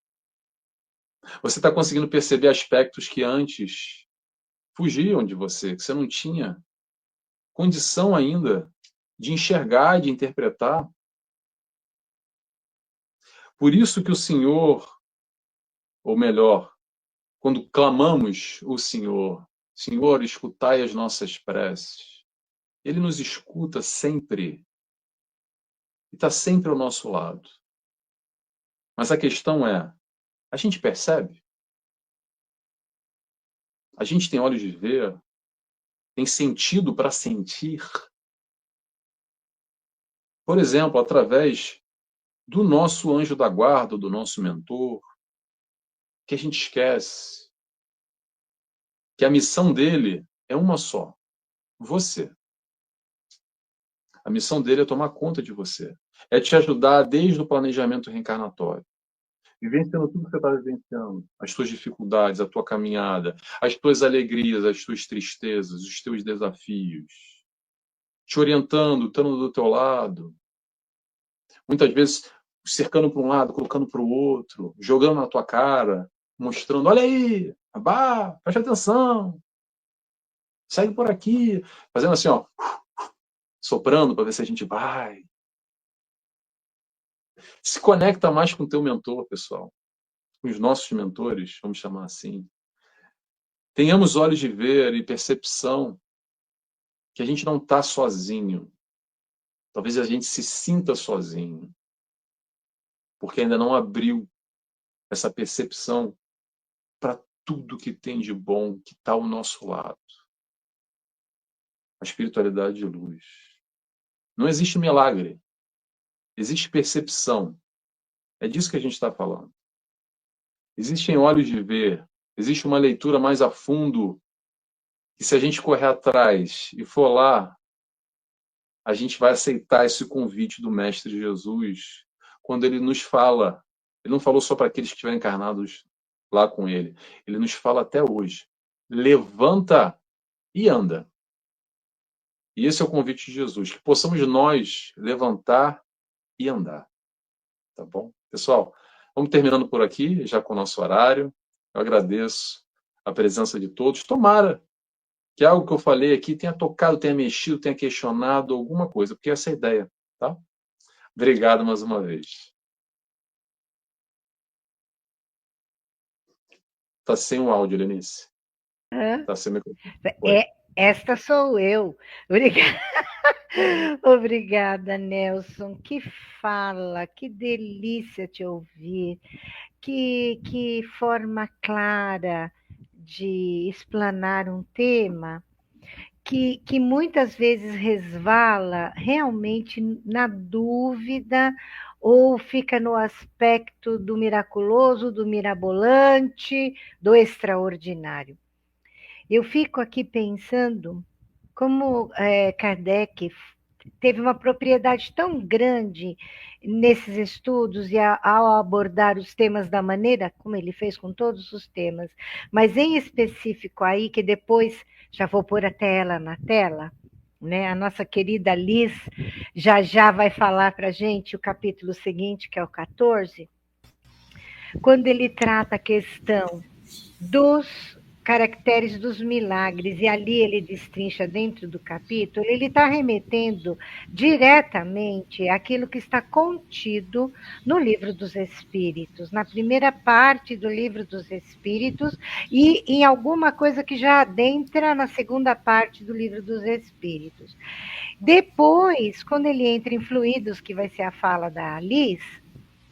Você está conseguindo perceber aspectos que antes fugiam de você, que você não tinha condição ainda de enxergar, de interpretar. Por isso que o Senhor, ou melhor, quando clamamos o Senhor, Senhor, escutai as nossas preces, Ele nos escuta sempre e está sempre ao nosso lado. Mas a questão é, a gente percebe? A gente tem olhos de ver? Tem sentido para sentir? Por exemplo, através do nosso anjo da guarda, do nosso mentor, que a gente esquece que a missão dele é uma só, você. A missão dele é tomar conta de você, é te ajudar desde o planejamento reencarnatório, vivenciando tudo que você está vivenciando, as tuas dificuldades, a tua caminhada, as tuas alegrias, as tuas tristezas, os teus desafios, te orientando, estando do teu lado, muitas vezes cercando para um lado, colocando para o outro, jogando na tua cara, mostrando, olha aí, abá, preste atenção, segue por aqui, fazendo assim, ó, soprando para ver se a gente vai. Se conecta mais com o teu mentor, pessoal, com os nossos mentores, vamos chamar assim. Tenhamos olhos de ver e percepção que a gente não está sozinho. Talvez a gente se sinta sozinho. porque ainda não abriu essa percepção para tudo que tem de bom que está ao nosso lado. A espiritualidade de luz. Não existe milagre, existe percepção. É disso que a gente está falando. Existem olhos de ver, existe uma leitura mais a fundo, e se a gente correr atrás e for lá, a gente vai aceitar esse convite do Mestre Jesus, quando ele nos fala, ele não falou só para aqueles que estiverem encarnados lá com ele, ele nos fala até hoje, levanta e anda. E esse é o convite de Jesus, que possamos nós levantar e andar. Tá bom? Pessoal, vamos terminando por aqui, já com o nosso horário. Eu agradeço a presença de todos. Tomara que algo que eu falei aqui tenha tocado, tenha mexido, tenha questionado alguma coisa, porque essa é a ideia, tá? Obrigado mais uma vez. Tá sem o áudio, Lenice. Tá sem o microfone. Esta sou eu. Obrigada. Obrigada, Nelson. Que fala, que delícia te ouvir. Que forma clara de explanar um tema que muitas vezes resvala realmente na dúvida ou fica no aspecto do miraculoso, do mirabolante, do extraordinário. Eu fico aqui pensando como Kardec teve uma propriedade tão grande nesses estudos e ao abordar os temas da maneira como ele fez com todos os temas, mas em específico aí, que depois já vou pôr até ela na tela, né? A nossa querida Liz já vai falar para a gente o capítulo seguinte, que é o 14, quando ele trata a questão dos caracteres dos milagres, e ali ele destrincha dentro do capítulo, ele está remetendo diretamente àquilo que está contido no Livro dos Espíritos, na primeira parte do Livro dos Espíritos, e em alguma coisa que já adentra na segunda parte do Livro dos Espíritos. Depois, quando ele entra em Fluidos, que vai ser a fala da Alice,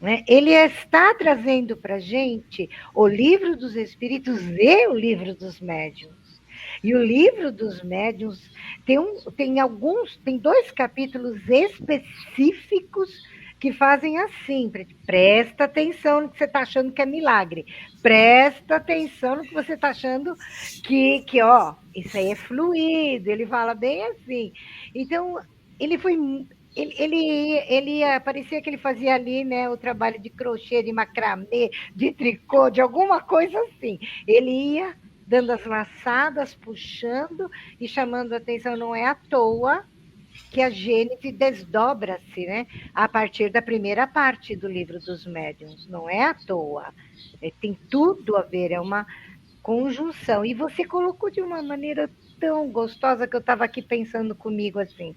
né, ele está trazendo para a gente o Livro dos Espíritos e o Livro dos Médiuns. E o Livro dos Médiuns tem 2 capítulos específicos que fazem assim: presta atenção no que você está achando que é milagre, presta atenção no que você está achando que ó, isso aí é fluido. Ele fala bem assim. Então, ele foi... Ele parecia que ele fazia ali, né, o trabalho de crochê, de macramê, de tricô, de alguma coisa assim. Ele ia dando as laçadas, puxando e chamando a atenção. Não é à toa que a Gênese desdobra-se, né, a partir da primeira parte do Livro dos Médiuns. Não é à toa. Tem tudo a ver, é uma conjunção. E você colocou de uma maneira tão gostosa que eu estava aqui pensando comigo assim: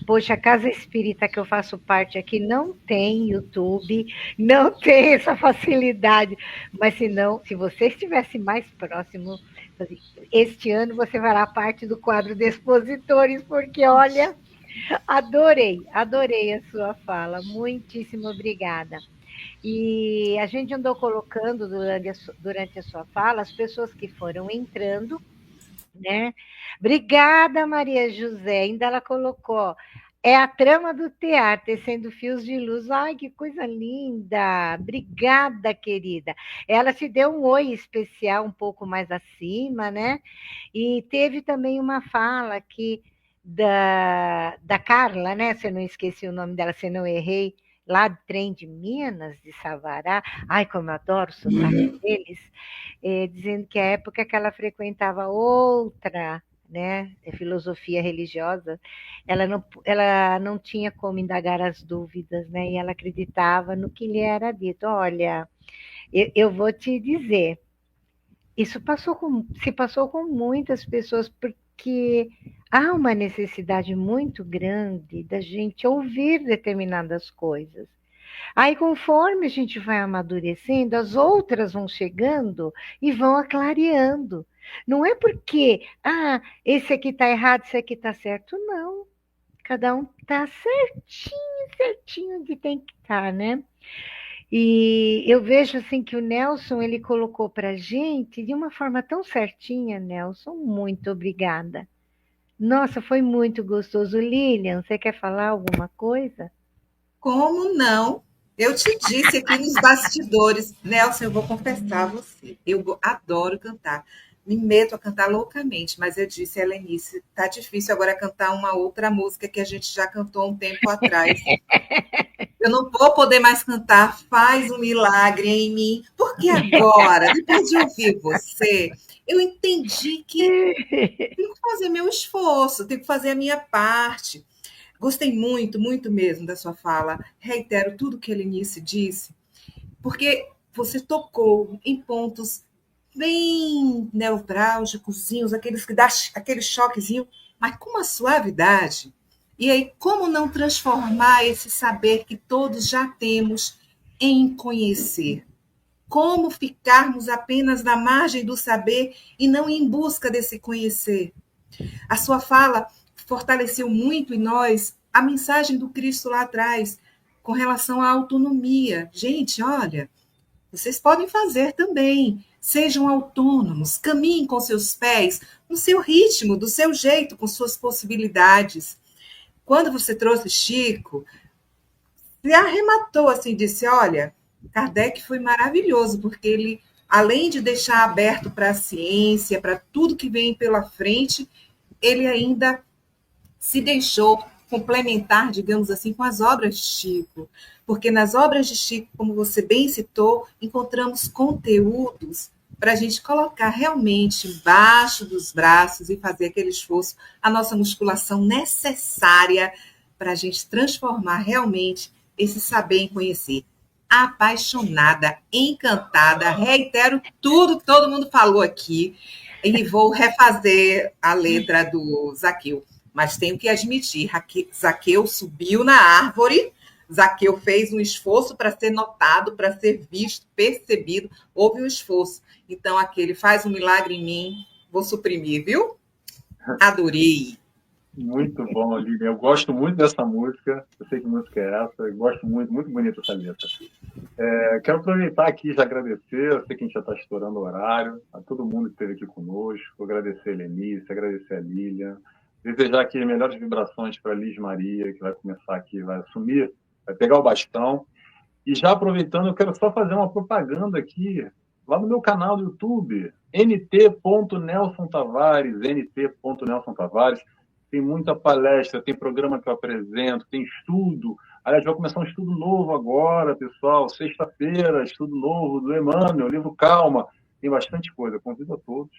poxa, a casa espírita que eu faço parte aqui não tem YouTube, não tem essa facilidade, mas se você estivesse mais próximo, este ano você fará parte do quadro de expositores, porque olha, adorei a sua fala, muitíssimo obrigada. E a gente andou colocando durante a sua fala as pessoas que foram entrando, né? Obrigada, Maria José. Ainda ela colocou: é a trama do teatro, tecendo fios de luz. Ai, que coisa linda! Obrigada, querida. Ela te deu um oi especial um pouco mais acima, né? E teve também uma fala aqui da Carla, né? Se eu não esqueci o nome dela, se eu não errei, lá do trem de Minas, de Savará. Ai, como eu adoro o sotaque deles. Dizendo que a época que ela frequentava outra, né, filosofia religiosa, ela não tinha como indagar as dúvidas, né, e ela acreditava no que lhe era dito. Olha, eu vou te dizer, se passou com muitas pessoas, porque há uma necessidade muito grande da gente ouvir determinadas coisas. Aí, conforme a gente vai amadurecendo, as outras vão chegando e vão aclareando. Não é porque, esse aqui está errado, esse aqui está certo, não. Cada um está certinho, certinho onde tem que estar, né? E eu vejo assim que o Nelson ele colocou para a gente de uma forma tão certinha, Nelson. Muito obrigada. Nossa, foi muito gostoso. Lilian, você quer falar alguma coisa? Como não? Eu te disse aqui nos bastidores, Nelson, eu vou confessar a você, eu adoro cantar. Me meto a cantar loucamente, mas eu disse, Helenice, tá difícil agora cantar uma outra música que a gente já cantou um tempo atrás. Eu não vou poder mais cantar Faz um Milagre em Mim, porque agora, depois de ouvir você, eu entendi que tenho que fazer meu esforço, tenho que fazer a minha parte. Gostei muito, muito mesmo da sua fala. Reitero tudo que a Helenice disse, porque você tocou em pontos bem nevrálgicos, aqueles que dá aquele choquezinho, mas com uma suavidade. E aí, como não transformar esse saber que todos já temos em conhecer? Como ficarmos apenas na margem do saber e não em busca desse conhecer? A sua fala fortaleceu muito em nós a mensagem do Cristo lá atrás, com relação à autonomia. Gente, olha, vocês podem fazer também. Sejam autônomos, caminhem com seus pés, no seu ritmo, do seu jeito, com suas possibilidades. Quando você trouxe Chico, se arrematou assim, disse: olha, Kardec foi maravilhoso, porque ele, além de deixar aberto para a ciência, para tudo que vem pela frente, ele ainda se deixou complementar, digamos assim, com as obras de Chico. Porque nas obras de Chico, como você bem citou, encontramos conteúdos para a gente colocar realmente embaixo dos braços e fazer aquele esforço, a nossa musculação necessária para a gente transformar realmente esse saber em conhecer. Apaixonada, encantada, reitero tudo que todo mundo falou aqui e vou refazer a letra do Zaqueu. Mas tenho que admitir, Zaqueu subiu na árvore, Zaqueu fez um esforço para ser notado, para ser visto, percebido, houve um esforço. Então, aquele faz um milagre em mim, vou suprimir, viu? Adorei. Muito bom, Lívia. Eu gosto muito dessa música. Eu sei que música é essa. Eu gosto muito, muito bonita essa letra. Quero aproveitar aqui e já agradecer. Eu sei que a gente já está estourando o horário. A todo mundo que esteve aqui conosco. Agradecer a Helenice, agradecer a Lilian. Desejar aqui as melhores vibrações para a Liz Maria, que vai começar aqui, vai assumir, vai pegar o bastão. E já aproveitando, eu quero só fazer uma propaganda aqui, lá no meu canal do YouTube, nt.Nelson Tavares, nt.Nelson Tavares. Tem muita palestra, tem programa que eu apresento, tem estudo. Aliás, vai começar um estudo novo agora, pessoal. Sexta-feira, estudo novo do Emmanuel, livro Calma. Tem bastante coisa. Convido a todos,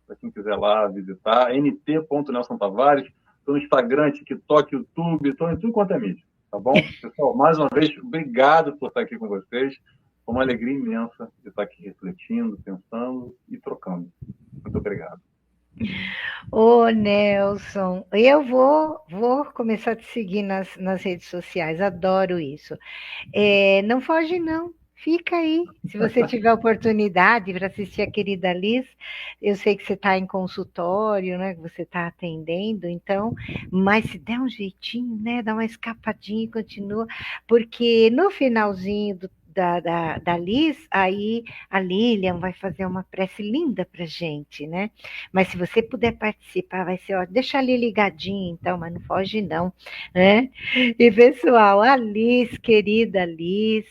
para quem quiser lá visitar, nt.Nelson Tavares. Estou no Instagram, TikTok, YouTube, estou em tudo quanto é mídia. Tá bom? Pessoal, mais uma vez, obrigado por estar aqui com vocês. Foi uma alegria imensa de estar aqui refletindo, pensando e trocando. Muito obrigado. Ô, Nelson, eu vou começar a te seguir nas redes sociais, adoro isso. Não foge, não. Fica aí. Se você tiver oportunidade para assistir a querida Liz, eu sei que você está em consultório, né? Que você está atendendo, então, mas se der um jeitinho, né? Dá uma escapadinha e continua, porque no finalzinho da Liz, aí a Lilian vai fazer uma prece linda para gente, né? Mas se você puder participar, vai ser ótimo. Deixa ali ligadinho, então, mas não foge, não, né? E, pessoal, a Liz, querida Liz,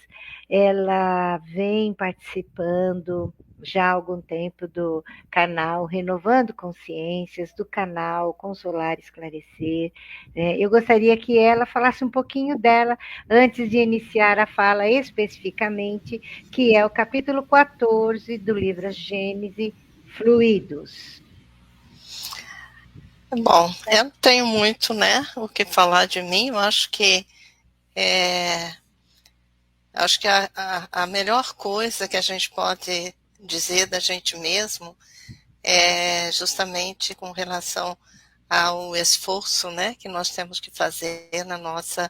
ela vem participando já há algum tempo do canal Renovando Consciências, do canal Consolar e Esclarecer. Eu gostaria que ela falasse um pouquinho dela antes de iniciar a fala especificamente, que é o capítulo 14 do livro Gênese, Fluidos. Bom, eu não tenho muito, né, o que falar de mim. Eu acho que a melhor coisa que a gente pode dizer da gente mesmo é justamente com relação ao esforço, né, que nós temos que fazer na nossa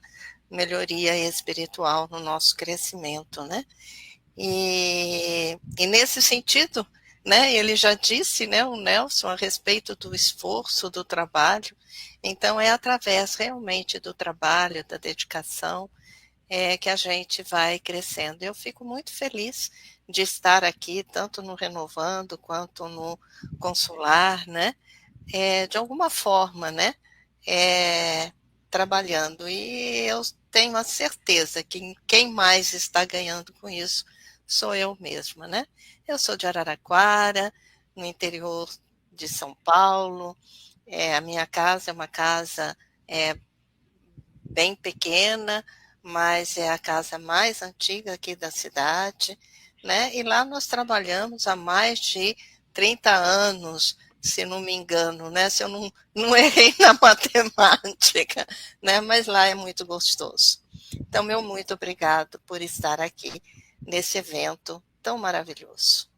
melhoria espiritual, no nosso crescimento, né? E nesse sentido, né, ele já disse, né, o Nelson, a respeito do esforço, do trabalho. Então, é através realmente do trabalho, da dedicação, que a gente vai crescendo. Eu fico muito feliz de estar aqui, tanto no Renovando quanto no Consular, né? De alguma forma, né? Trabalhando. E eu tenho a certeza que quem mais está ganhando com isso sou eu mesma, né? Eu sou de Araraquara, no interior de São Paulo. A minha casa é uma casa bem pequena, mas é a casa mais antiga aqui da cidade, né? E lá nós trabalhamos há mais de 30 anos, se não me engano, né? Se eu não errei na matemática, né? Mas lá é muito gostoso. Então, meu muito obrigado por estar aqui nesse evento tão maravilhoso.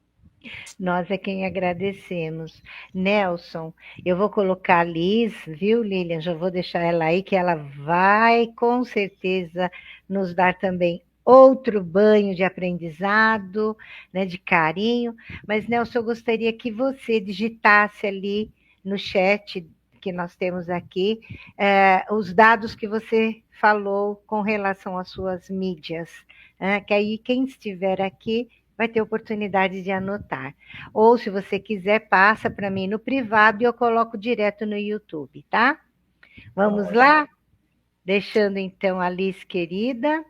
Nós é quem agradecemos. Nelson, eu vou colocar a Liz, viu, Lilian? Já vou deixar ela aí, que ela vai com certeza nos dar também outro banho de aprendizado, né, de carinho. Mas, Nelson, eu gostaria que você digitasse ali no chat que nós temos aqui os dados que você falou com relação às suas mídias, que aí quem estiver aqui vai ter oportunidade de anotar. Ou, se você quiser, passa para mim no privado e eu coloco direto no YouTube, tá? Vamos lá? Deixando, então, a Liz querida.